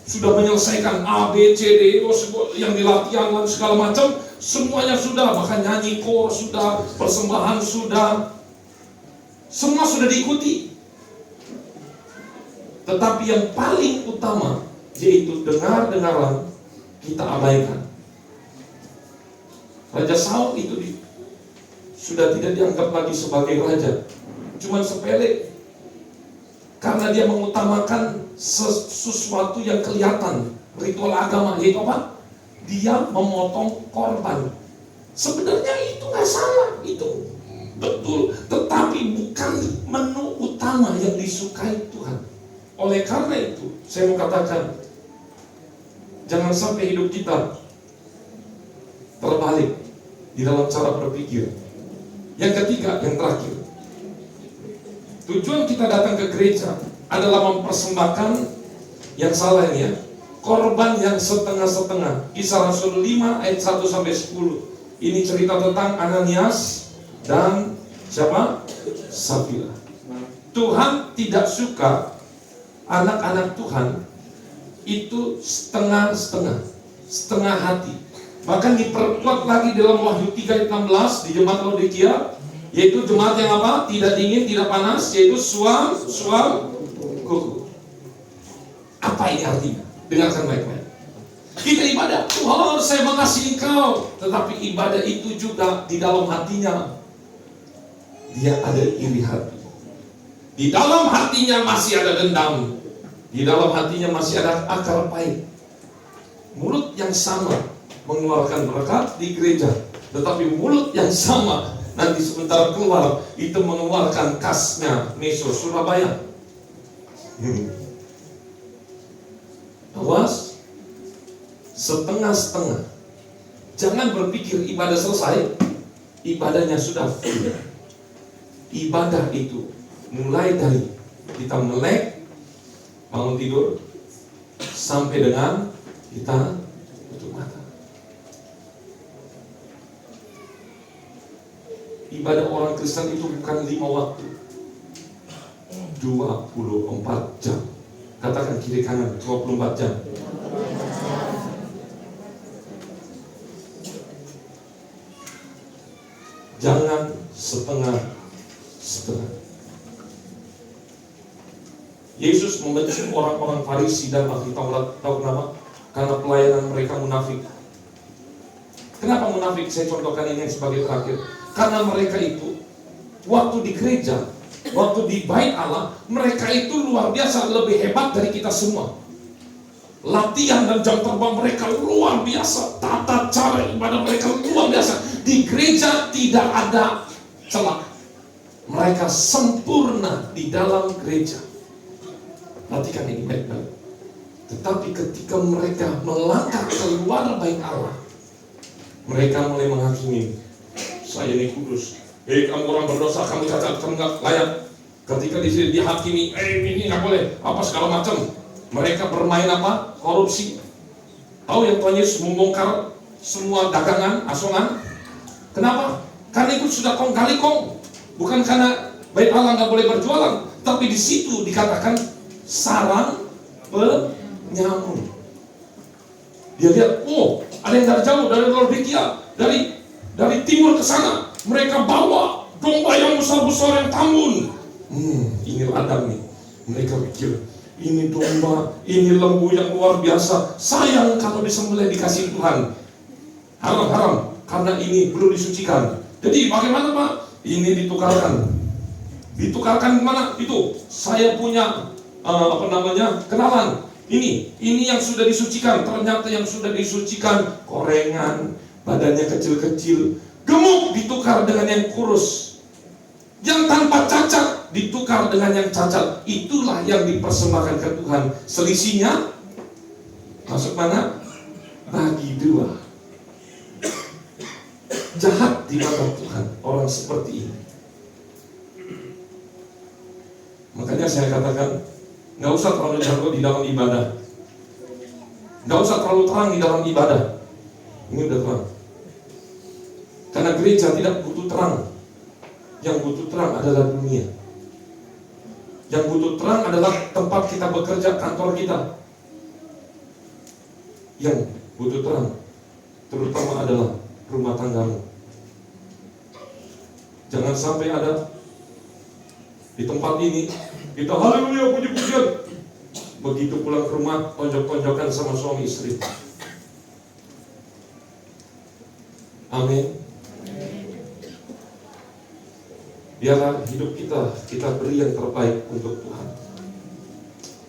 sudah menyelesaikan A, B, C, D, yang dilatihan dan segala macam, semuanya sudah, bahkan nyanyi kor sudah, persembahan sudah, semua sudah diikuti. Tetapi yang paling utama, yaitu dengaran, kita abaikan. Raja Saul itu sudah tidak dianggap lagi sebagai raja, cuman sepele, karena dia mengutamakan sesuatu yang kelihatan, ritual agama, yaitu apa? Dia memotong korban. Sebenarnya itu nggak salah, itu betul, tetapi bukan menu utama yang disukai Tuhan. Oleh karena itu, saya mau katakan, Jangan sampai hidup kita terbalik di dalam cara berpikir. Yang ketiga, yang terakhir, tujuan kita datang ke gereja adalah mempersembahkan yang salah ini ya, korban yang setengah-setengah. Kisah Rasul 5 ayat 1 sampai 10. Ini cerita tentang Ananias dan siapa? Safira. Tuhan tidak suka anak-anak Tuhan itu setengah-setengah, setengah hati. Bahkan diperkuat lagi dalam Wahyu 3 ayat 16 di jemaat Laodikia, yaitu jemaat yang apa? Tidak dingin, tidak panas, yaitu suam kuku. Apa ini artinya? Dengarkan baik-baik. Kita ibadah, Tuhan saya mengasihi Engkau, tetapi ibadah itu juga di dalam hatinya dia ada iri hati. Di dalam hatinya masih ada dendam. Di dalam hatinya masih ada akar pahit. Mulut yang sama mengeluarkan berkat di gereja, tetapi mulut yang sama nanti sebentar keluar itu mengeluarkan kasnya Meso Surabaya. Awas, setengah-setengah. Jangan berpikir ibadah selesai, ibadahnya sudah full. Ibadah itu mulai dari kita melek, bangun tidur, sampai dengan kita tutup mata. Ibadah orang Kristen itu bukan 5 waktu, 24 jam. Katakan kiri kanan, 24 jam. Jangan setengah-setengah. Yesus membenci orang-orang Farisi dan ahli Taurat. Tahu kenapa? Karena pelayanan mereka munafik. Kenapa munafik? Saya contohkan ini sebagai terakhir. Karena mereka itu waktu di gereja, waktu di bait Allah, mereka itu luar biasa lebih hebat dari kita semua. Latihan dan jam terbang mereka luar biasa, tata cara ibadah mereka luar biasa. Di gereja tidak ada celah. Mereka sempurna di dalam gereja. Perhatikan ini baik-baik. Tetapi ketika mereka melangkah keluar bait Allah, mereka mulai menghakimi. Saya ini kudus. Kamu orang berdosa, kamu cacat, kamu nggak layak. Ketika di sini dihakimi, ini nggak boleh, apa segala macam. Mereka bermain apa? Korupsi. Tahu yang Tuhan Yesus membongkar semua dagangan, asongan. Kenapa? Karena itu sudah kong kali kong. Bukan karena bait Allah nggak boleh berjualan, tapi di situ dikatakan sarang penyamun. Dia lihat, oh, ada yang dari jauh, dari Laodikia, dari timur ke sana. Mereka bawa domba yang besar-besar yang tambun. Ini ladang nih. Mereka pikir, ini domba, ini lembu yang luar biasa. Sayang kalau disembelih dikasih Tuhan. Haram, karena ini belum disucikan. Jadi bagaimana Pak? Ini ditukarkan. Ditukarkan kemana? Itu saya punya kenalan. Ini yang sudah disucikan. Ternyata yang sudah disucikan korengan, badannya kecil-kecil, gemuk ditukar dengan yang kurus. Yang tanpa cacat ditukar dengan yang cacat. Itulah yang dipersembahkan ke Tuhan. Selisihnya masuk mana? Bagi dua. Jahat di mata Tuhan orang seperti ini. Makanya saya katakan, nggak usah terlalu jago di dalam ibadah, nggak usah terlalu terang di dalam ibadah. Ini udah terang. Karena gereja tidak butuh terang. Yang butuh terang adalah dunia. Yang butuh terang adalah tempat kita bekerja, kantor kita. Yang butuh terang terutama adalah rumah tanggamu. Jangan sampai ada di tempat ini kita haleluya puji-pujian, begitu pulang ke rumah tonjok-tonjokan sama suami istri. Amin. Biarlah hidup kita beri yang terbaik untuk Tuhan.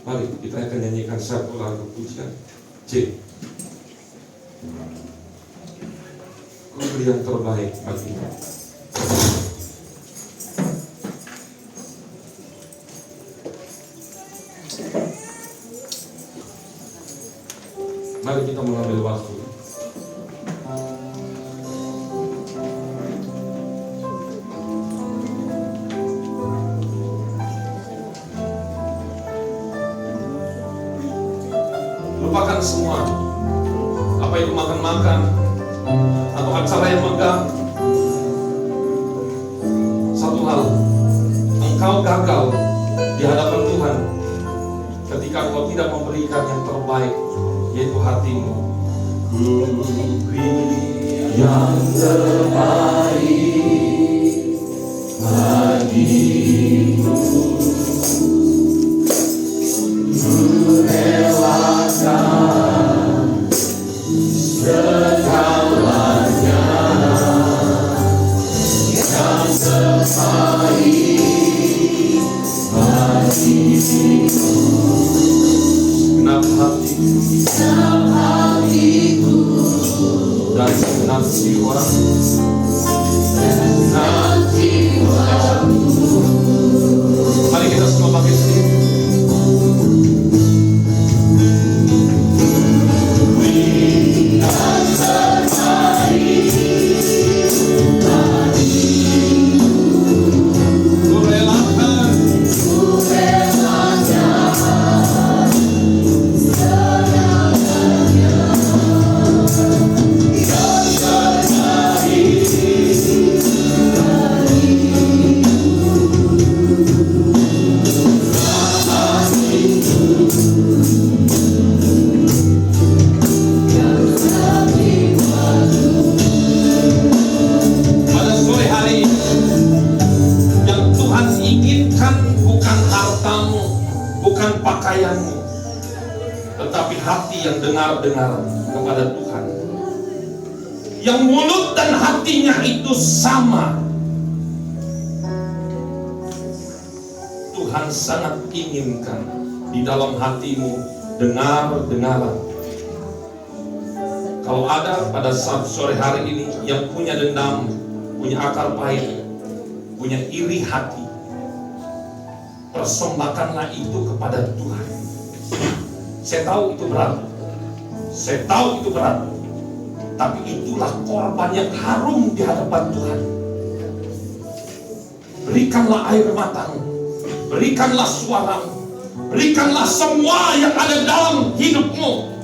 Mari kita akan nyanyikan satu lagu pujian. C. Ku beri yang terbaik bagimu. Mari kita lupakan semua. Apa itu makan-makan atau acara yang megah. Satu hal, engkau gagal di hadapan Tuhan ketika engkau tidak memberikan yang terbaik, yaitu hatimu. Yang terbaik bagimu, merelakan segalanya. Yang terbaik bagimu, genap hatiku dan senang jiwaku. Mari kita semua pakai sini. Pakaianmu, tetapi hati yang dengar-dengar kepada Tuhan, yang mulut dan hatinya itu sama. Tuhan sangat inginkan di dalam hatimu dengar-dengaran. Kalau ada pada saat sore hari ini yang punya dendam, punya akar pahit, punya iri hati, persembahkanlah itu kepada Tuhan. Saya tahu itu berat, saya tahu itu berat, tapi itulah korban yang harum di hadapan Tuhan. Berikanlah air matamu, berikanlah suaramu, berikanlah semua yang ada dalam hidupmu.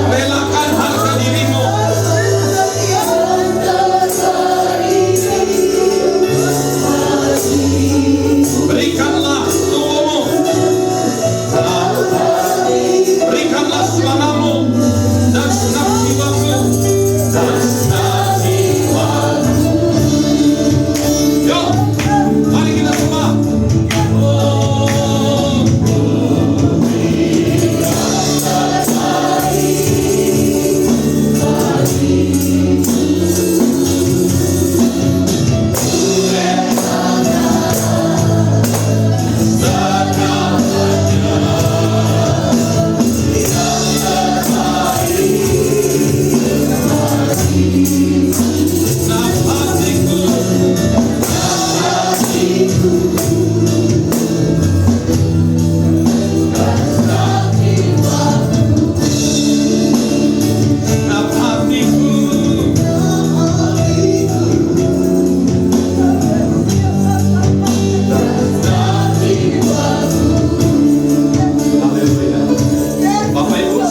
Relakan harga dirimu. Berikanlah tubuhmu, berikanlah suaramu dan senang jiwamu, dan senang jiwamu. Yuk, mari kita sembah.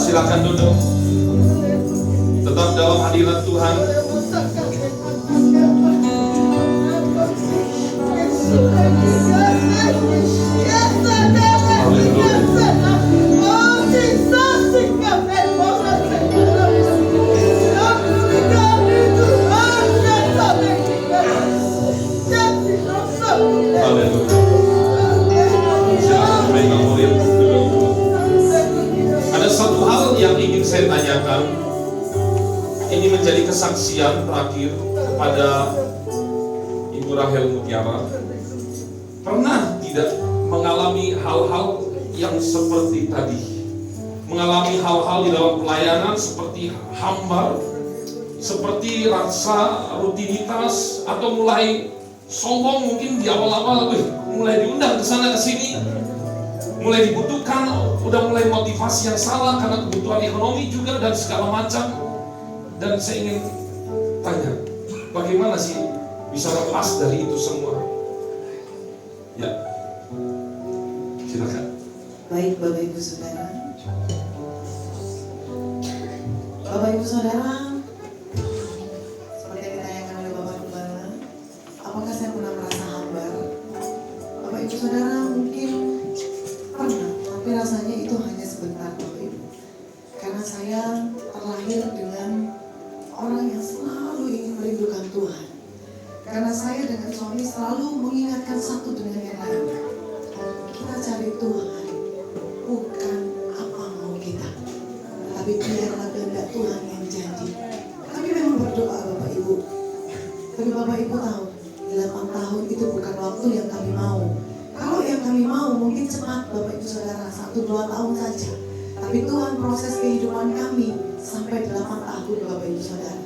Silakan duduk. Tetap dalam hadirat Tuhan. Ada satu hal yang ingin saya tanyakan. Ini menjadi kesaksian terakhir kepada Ibu Rahel Mutiara. Pernah tidak mengalami hal-hal yang seperti tadi? Mengalami hal-hal di dalam pelayanan seperti hambar, seperti rasa rutinitas, atau mulai sombong mungkin di awal-awal mulai diundang ke sana ke sini, mulai dibutuhkan, udah mulai motivasi yang salah karena kebutuhan ekonomi juga dan segala macam. Dan saya ingin tanya, bagaimana sih bisa lepas dari itu semua? Ya, silakan. Baik Bapak Ibu Saudara, Bapak Ibu Saudara, seperti yang ditanyakan oleh Bapak Gembala, apakah saya pernah merasa hambar? Bapak Ibu Saudara mungkin pernah, tapi rasanya itu hanya sebentar Bapak Ibu. Karena saya terlahir dengan orang yang selalu ingin merindukan Tuhan. Karena saya dengan suami selalu mengingatkan satu dengan yang lain. Kita cari Tuhan, bukan apa mau kita, tapi biarlah kehendak Tuhan yang jadi. Kami memang berdoa Bapak Ibu, tapi Bapak Ibu tahu 8 tahun itu bukan waktu yang kami mau. Kalau yang kami mau mungkin cepat Bapak Ibu Saudara, 1-2 tahun saja. Tapi Tuhan proses kehidupan kami sampai 8 tahun Bapak Ibu Saudara.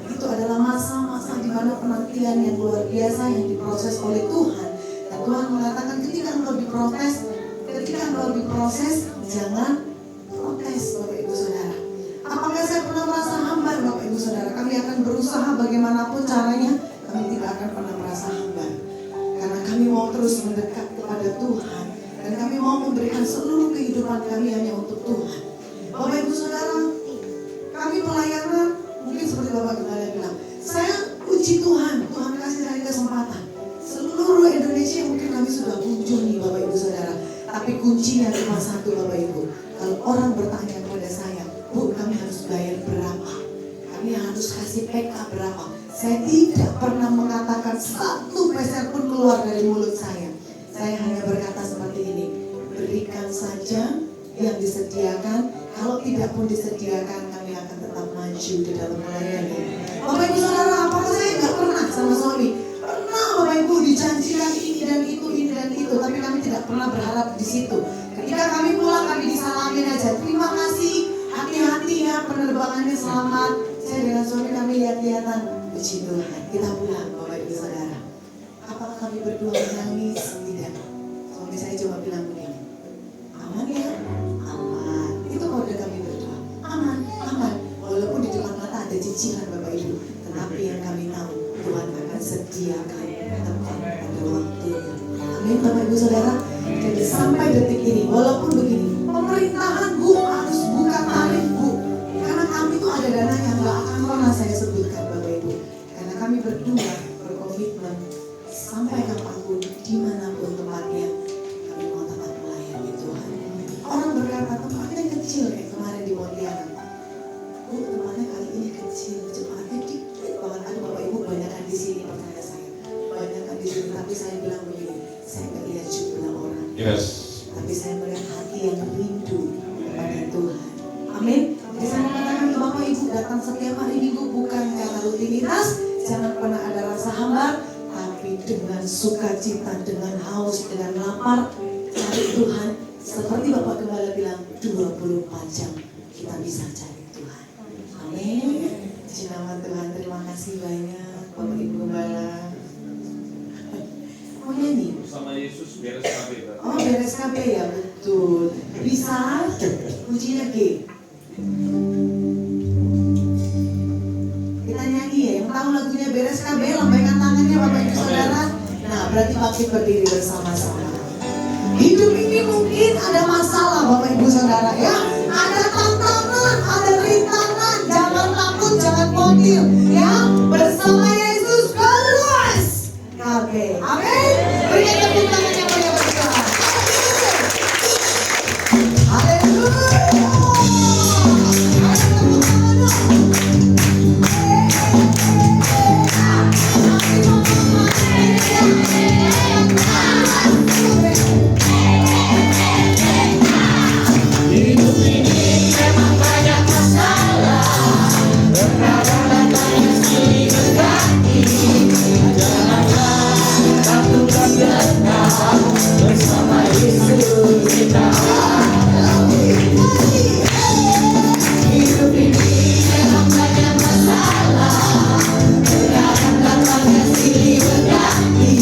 Itu adalah masa-masa di mana penantian yang luar biasa yang diproses oleh Tuhan. Dan Tuhan mengatakan ketika engkau diproses, jangan protes Bapak Ibu Saudara. Apakah saya pernah merasa hambar Bapak Ibu Saudara? Kami akan berusaha bagaimanapun caranya, kami tidak akan pernah merasa hambar. Karena kami mau terus mendekat kepada Tuhan. Dan kami mau memberikan seluruh kehidupan kami hanya untuk Tuhan. Bapak Ibu Saudara, kami pelayanan mungkin seperti Bapak Gembala bilang, saya uji Tuhan, Tuhan kasih saya kesempatan. Seluruh Indonesia mungkin kami sudah kunjungi Bapak Ibu Saudara. Tapi kuncinya cuma satu Bapak Ibu. Kalau orang bertanya kepada saya, Bu, kami harus bayar berapa? Kami harus kasih PK berapa? Saya tidak pernah mengatakan satu peser pun keluar dari mulut saya. Saya hanya berkata seperti ini, berikan saja yang disediakan. Kalau tidak pun disediakan, kami akan tetap maju di dalam melayani. Bapak Ibu Saudara, apakah saya nggak pernah sama suami? Pernah Bapak Ibu dijanjikan ini dan itu, tapi kami tidak pernah berharap di situ. Ketika kami pulang, kami disalamin aja. Terima kasih, hati-hati ya, penerbangannya selamat. Saya dengan suami kami lihat-lihatan, puji Tuhan. Kita pulang Bapak Ibu Saudara. Apakah kami berdua menangis? Tidak. Suami saya cuma bilang begini, aman ya? Aman. Itu kode kami berdua. Aman, aman. Walaupun di depan mata ada cicilan Bapak Ibu, tetapi yang kami tahu Tuhan akan sediakan tempat pada waktunya. Amin Bapak Ibu Saudara. Jadi sampai detik ini, walaupun begini, pemerintahan Bu harus buka tarif Bu, karena kami itu ada dana yang gak akan pernah saya sebutkan Bapak Ibu. Karena kami berdua berkomitmen sampai kapanpun, dimanapun tempatnya, kami mau tetap melayani Tuhan. Orang berkata tempatnya kecil kayak kemarin di Pontianak. Bu, tempatnya kali ini kecil, jemaatnya dikit banget. Aduh Bapak Ibu, banyakan di sini percaya saya. Banyakan di sini, tapi saya bilang begini, saya nggak lihat jumlah orang. Yes. Tapi saya melihat hati yang rindu kepada Tuhan. Amin. Jadi saya mengatakan ke Bapak Ibu, datang setiap hari Minggu bukan karena rutinitas, jangan pernah ada rasa hambar, tapi dengan sukacita, dengan haus, dengan lapar, cari Tuhan. Seperti Bapak Gembala bilang, 24 jam kita bisa cari Tuhan. Amin. Puji nama Tuhan, terima kasih banyak Bapak Ibu Gembala. Mau nyanyi? Sama Yesus beres kabeh. Oh, beres kabeh ya, betul. Bisa? Kuncinya G. Kita nyanyi ya, yang tahu lagunya beres kabeh, lambaikan tangannya Bapak Ibu Saudara. Nah, berarti bangkit berdiri bersama-sama. Hidup ini mungkin ada masalah Bapak Ibu Saudara ya. Ada tantangan, ada rintangan. Jangan takut, jangan khawatir ya. Bersama Yesus keluas kabeh. Amin. Berikan tepuk tangan yang meriah bagi Tuhan. Haleluya. Hidup ini memang banyak masalah, terkadang datangnya silih berganti. Janganlah takut dan gentar, bersama Yesus kita hadapi. Hidup ini memang banyak masalah, terkadang datangnya silih berganti.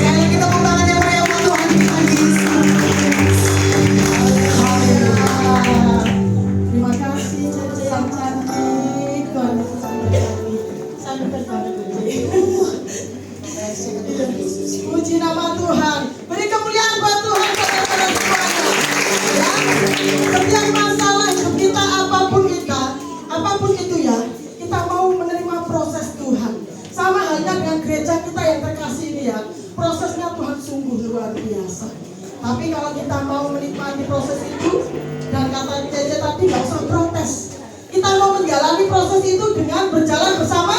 Sekali lagi tepuk tangan yang meriah buat Tuhan lagi. Haleluya. Terima kasih Cece yang cantik. Tuhan Yesus memberkati. Sampai berkata puji nama Tuhan. Beri kemuliaan buat Tuhan saudara-saudara semuanya. Ya, setiap masalah hidup kita apapun itu ya, kita mau menerima proses Tuhan. Sama halnya dengan gereja kita yang terkasih ini ya, prosesnya Tuhan sungguh luar biasa. Tapi kalau kita mau menikmati proses itu, dan kata Cece tadi nggak usah protes. Kita mau menjalani proses itu dengan berjalan bersama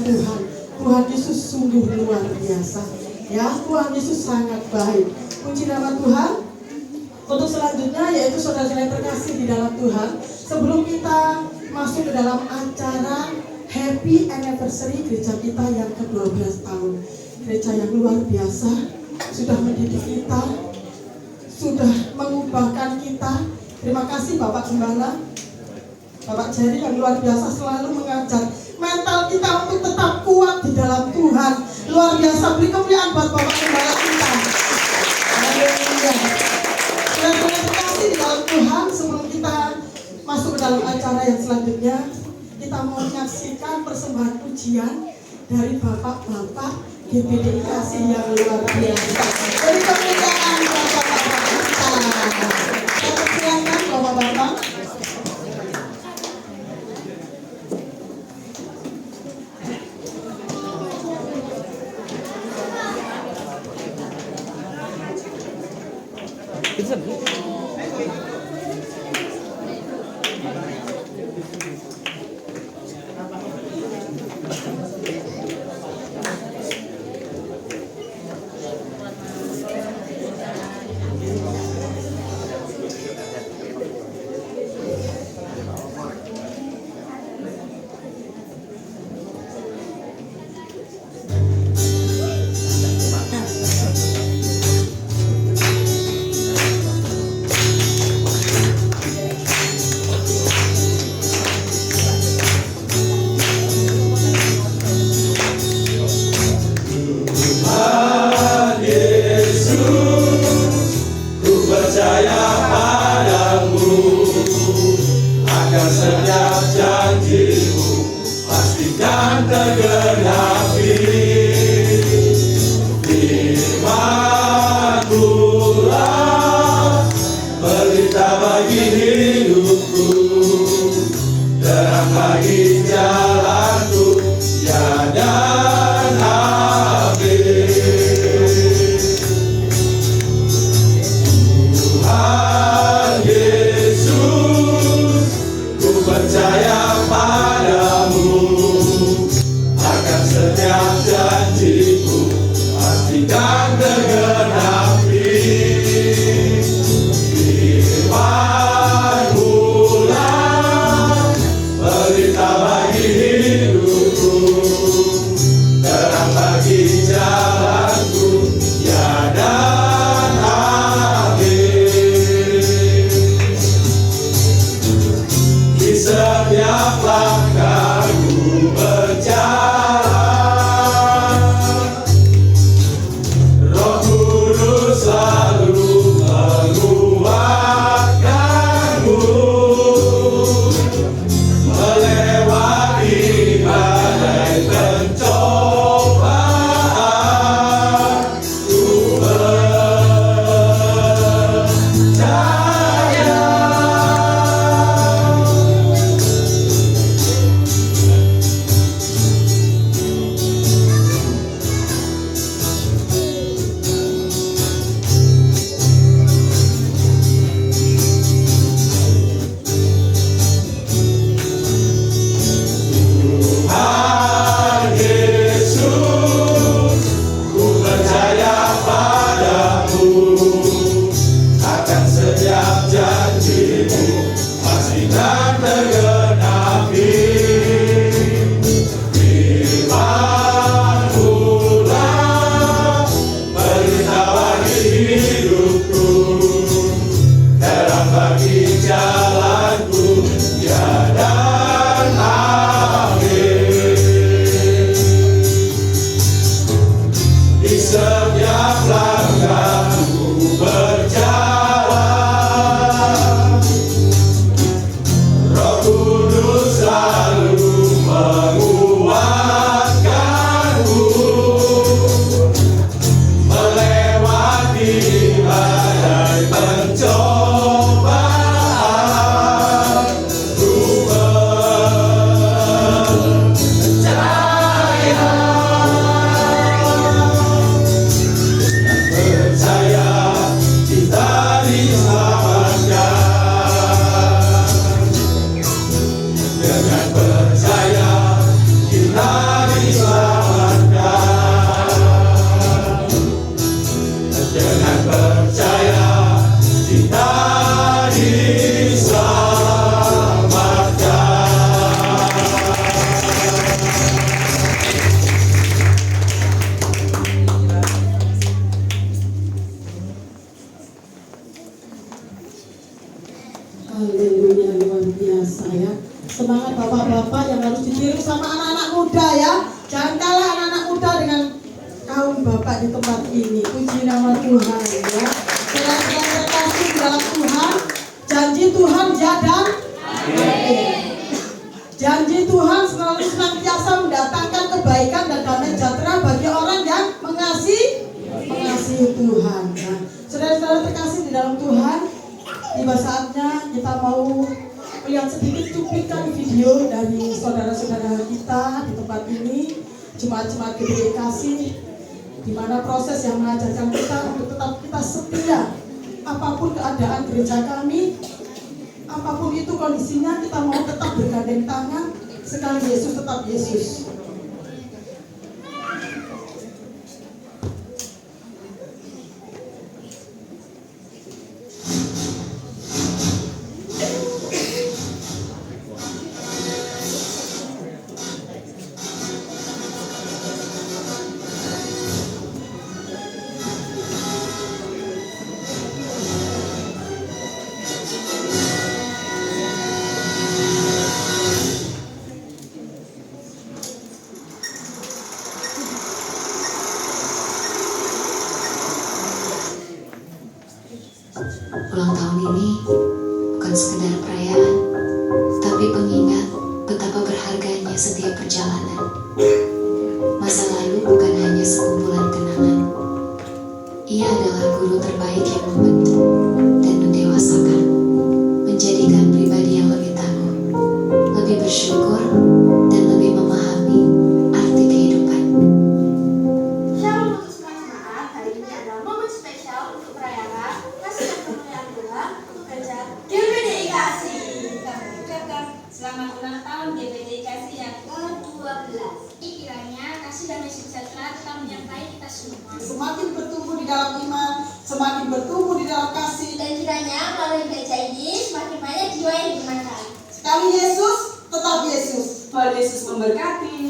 Tuhan. Tuhan Yesus sungguh luar biasa. Ya, Tuhan Yesus sangat baik. Puji nama Tuhan. Untuk selanjutnya yaitu saudara-saudara yang terkasih di dalam Tuhan, sebelum kita masuk ke dalam acara Happy Anniversary gereja kita yang ke-12 tahun. Gereja yang luar biasa, sudah mendidik kita, sudah mengubahkan kita. Terima kasih Bapak Gembala, Bapak Jerry yang luar biasa selalu mengajar mental kita untuk tetap kuat di dalam Tuhan. Luar biasa, beri kemuliaan buat Bapak Gembala kita. Haleluya. Terima kasih di dalam Tuhan. Sebelum kita masuk ke dalam acara yang selanjutnya, kita mau menyaksikan persembahan pujian dari bapak-bapak GBDI Kasih yang luar biasa. Beri kemuliaan buat bapak-bapak kita. Saya persilakan bapak-bapak. setiap langkahku berjalan. Roh Kudus selalu menguatkanku melewati badai pencobaan. Ku percaya kita diselamatkan. Dengan percaya kita diselamatkan. Dengan percaya kita diselamatkan. Haleluya, luar biasa ya. Semangat bapak-bapak yang harus ditiru sama anak-anak muda ya. Jangan kalah anak-anak muda dengan kaum bapak di tempat ini. Puji nama Tuhan ya. Saudara-saudara terkasih di dalam Tuhan, janji Tuhan ya dan amin. Janji Tuhan selalu senantiasa mendatangkan kebaikan dan damai sejahtera bagi orang yang mengasihi Tuhan. Nah, saudara-saudara terkasih di dalam Tuhan, tiba saatnya kita mau melihat sedikit cuplikan video dari saudara-saudara kita di tempat ini, jemaat-jemaat GBI Kasih, di mana proses yang mengajarkan kita untuk tetap kita setia apapun keadaan gereja kami, apapun itu kondisinya, kita mau tetap bergandeng tangan sekali Yesus tetap Yesus. Ulang tahun ini bukan sekedar perayaan, tapi pengingat betapa berharganya setiap perjalanan. Masa lalu bukan hanya sekumpulan kenangan. Ia adalah guru terbaik yang membentuk dan mendewasakan, menjadikan pribadi yang lebih tangguh, lebih bersyukur, dan lebih memahami arti kehidupan. Shalom untuk semua jemaat, hari ini adalah momen spesial untuk merayakan kasih dan kemuliaan Tuhan untuk gereja GBI Kasih. Kami ucapkan selamat ulang tahun GBI Kasih yang ke-12. Kiranya kasih dan sejahtera tetap menyertai kita semua. Semakin bertumbuh di dalam iman, semakin bertumbuh di dalam kasih. Dan kiranya melalui gereja ini semakin banyak jiwa yang dimenangkan. Sekali Yesus, tetap Yesus. Tuhan Yesus memberkati.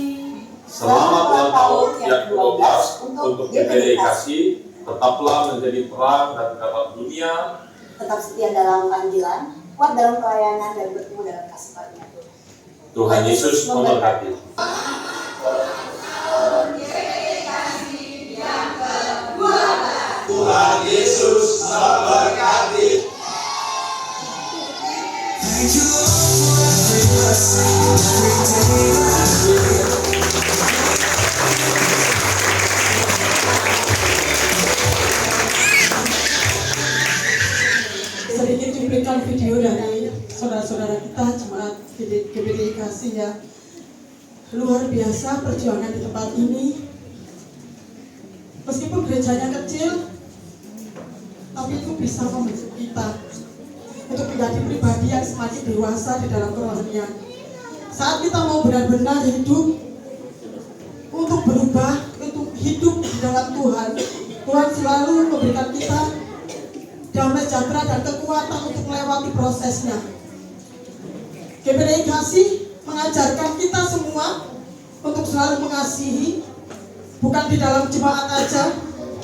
Selamat ulang tahun yang ke-12 untuk GBI Kasih. Tetaplah menjadi terang dan terang dunia. Tetap setia dalam panggilan, kuat dalam pelayanan, dan bertumbuh dalam kasih karunia Tuhan. Tuhan Yesus memberkati. Tuhan Yesus memberkati. Sedikit cuplikan video dari saudara-saudara kita jemaat GBI Kasih ya. Luar biasa perjuangan di tempat ini. Meskipun gerejanya kecil, tapi itu bisa membentuk kita untuk menjadi pribadi yang semakin dewasa di dalam kerohanian. Saat kita mau benar-benar hidup untuk berubah, untuk hidup di dalam Tuhan, Tuhan selalu memberikan kita damai sejahtera dan kekuatan untuk melewati prosesnya. GBI Kasih mengajarkan kita semua untuk selalu mengasihi, bukan di dalam jemaat aja,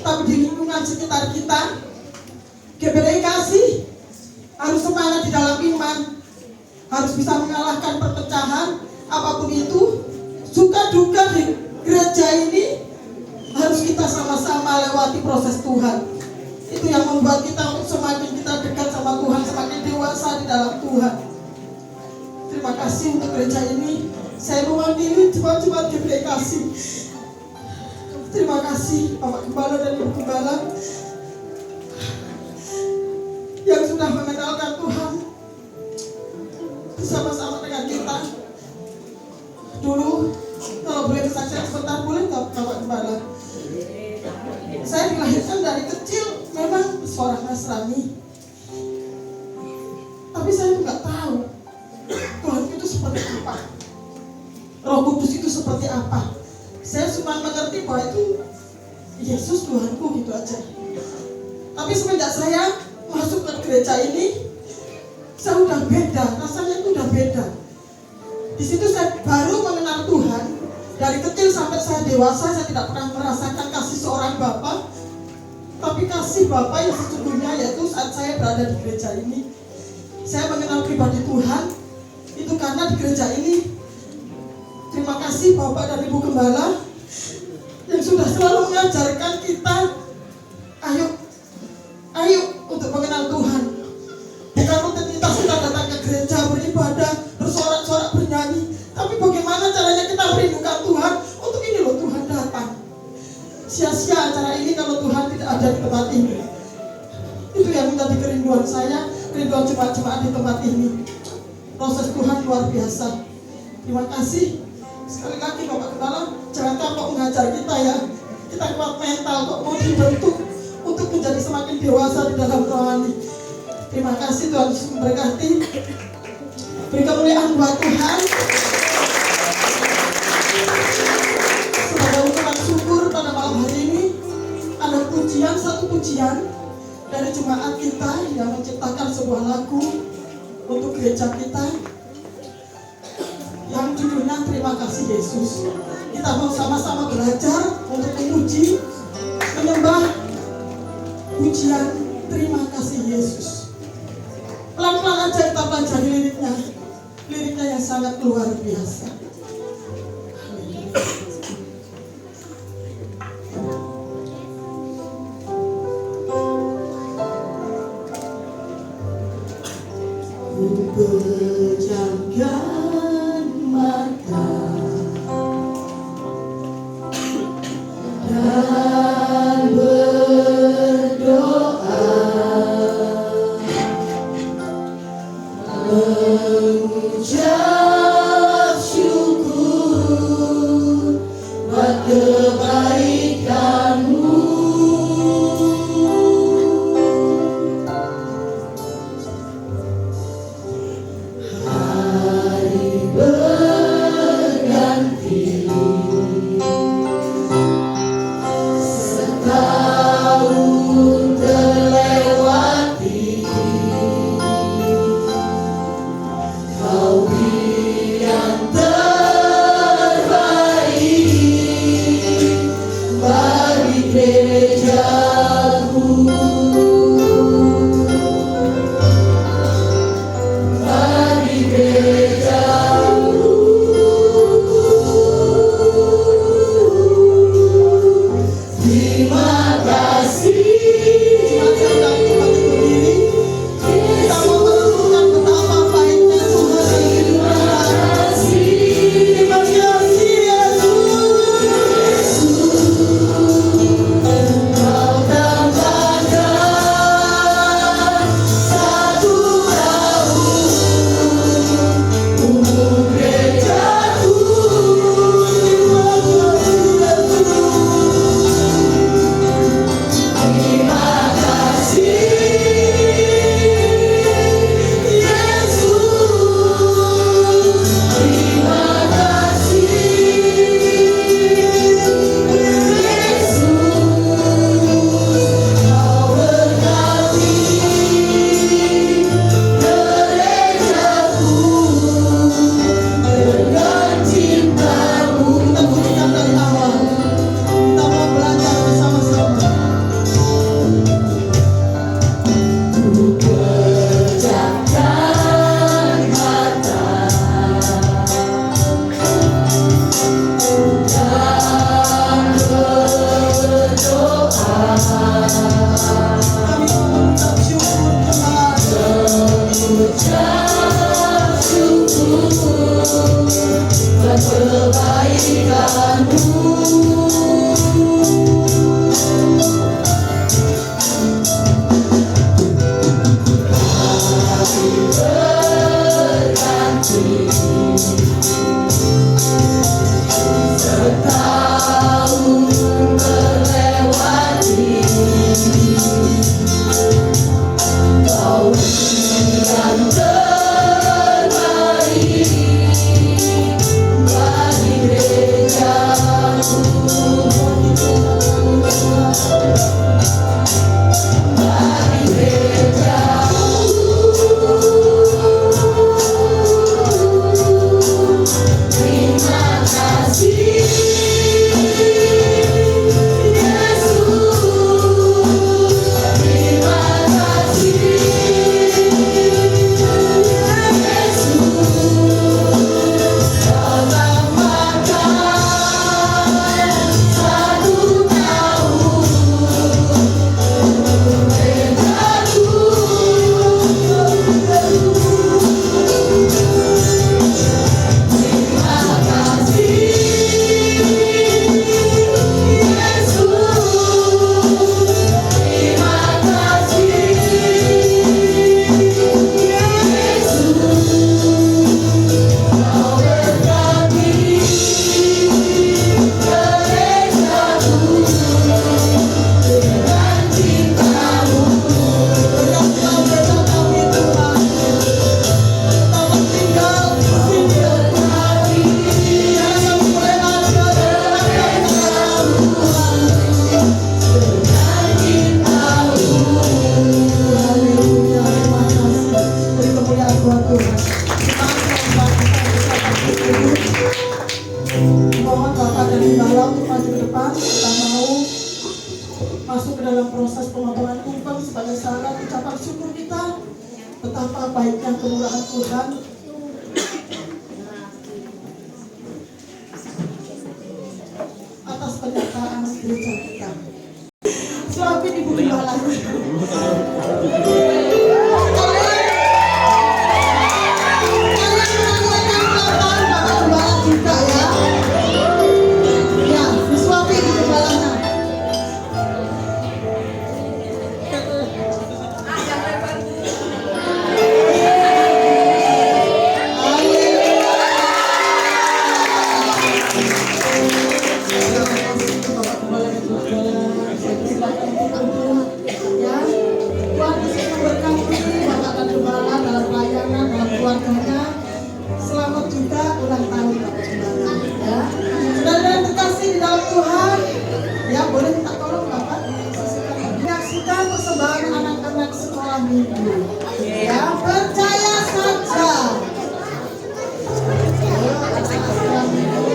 tapi di lingkungan sekitar kita. GBI Kasih harus semangat di dalam iman, harus bisa mengalahkan perpecahan, apapun itu. Suka duka di gereja ini harus kita sama-sama lewati proses Tuhan. Itu yang membuat kita untuk semakin kita dekat sama Tuhan, semakin dewasa di dalam Tuhan. Terima kasih untuk gereja ini. Saya mewakili jemaat-jemaat GPDI Kasih. Terima kasih Bapak Gembala dan Ibu Gembala yang sudah mengenalkan Tuhan bersama-sama dengan kita. Dulu, kalau boleh kesaksian sebentar, boleh nggak Bapak Gembala? Saya dilahirkan dari kecil memang seorang Nasrani, tapi saya juga tahu Tuhan itu seperti apa, Roh Kudus itu seperti apa. Saya cuma mengerti bahwa itu Yesus Tuhanku gitu aja. Tapi semenjak saya masuk ke gereja ini, saya udah beda, rasanya itu udah beda. Di situ saya baru mengenal Tuhan. Dari kecil sampai saya dewasa, saya tidak pernah merasakan kasih seorang Bapa, tapi kasih Bapa yang sesungguhnya yaitu saat saya berada di gereja ini. Saya mengenal pribadi Tuhan itu karena di gereja ini. Terima kasih Bapak dan Ibu Gembala yang sudah selalu mengajarkan kita, ayo untuk mengenal Tuhan. Bukan rutinitas kita datang ke gereja, beribadah, bersorak-sorak, bernyanyi, tapi bagaimana caranya kita merindukan Tuhan. Untuk ini loh Tuhan datang. Sia-sia acara ini kalau Tuhan tidak ada di tempat ini. Itu yang menjadi kerinduan saya, kerinduan jemaat-jemaat di tempat ini. Proses Tuhan luar biasa. Terima kasih. Sekali lagi Bapak Gembala, jangan kapok mengajar kita ya. Kita kuat mental kok, mau dibentuk untuk menjadi semakin dewasa di dalam rohani. Terima kasih, Tuhan Yesus memberkati. Beri kemuliaan buat Tuhan. Sebagai ucapan syukur pada malam hari ini, ada pujian, satu pujian dari jemaat kita yang menciptakan sebuah lagu untuk gereja kita yang judulnya Terima Kasih Yesus. Kita mau sama-sama belajar untuk memuji, menyembah, pujian Terima Kasih Yesus. Pelan-pelan aja kita pelajari liriknya. Liriknya yang sangat luar biasa. Pejamkan mata dan berdoa, mengucap syukur buat kebaikanmu. Mohon Bapak dan Gembala untuk maju ke depan. Kita mau masuk ke dalam proses pemotongan tumpeng sebagai syarat ucapan syukur kita betapa baiknya kemurahan Tuhan atas penyertaan gereja kita. Suapin Ibu Gembala. Selamat juga ulang tahun Bapak Gembala ya. Saudara terkasih di dalam Tuhan, ya boleh minta tolong Bapak menyaksikan persembahan anak-anak sekolah minggu. Ya percaya saja. Ayo anak-anak sekolah minggu.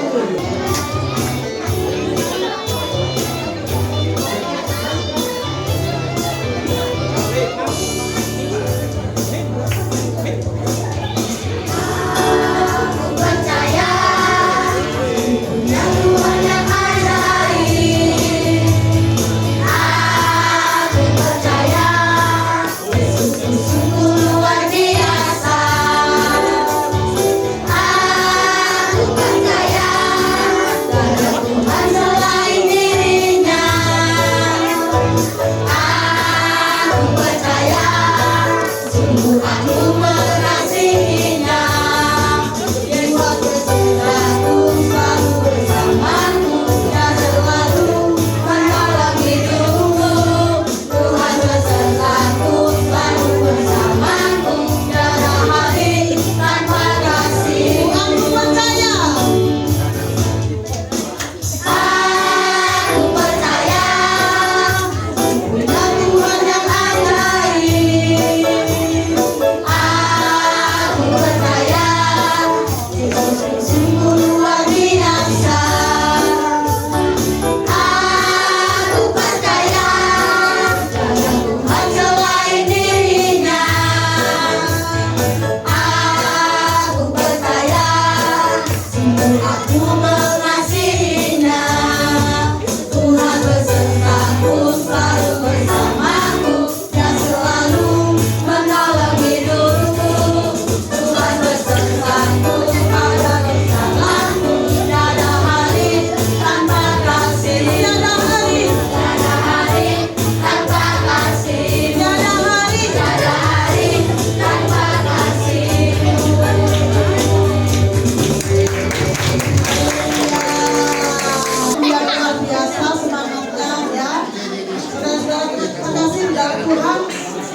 Tuhan,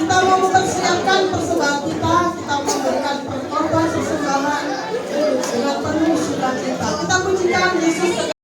kita mau mempersiapkan persembahkan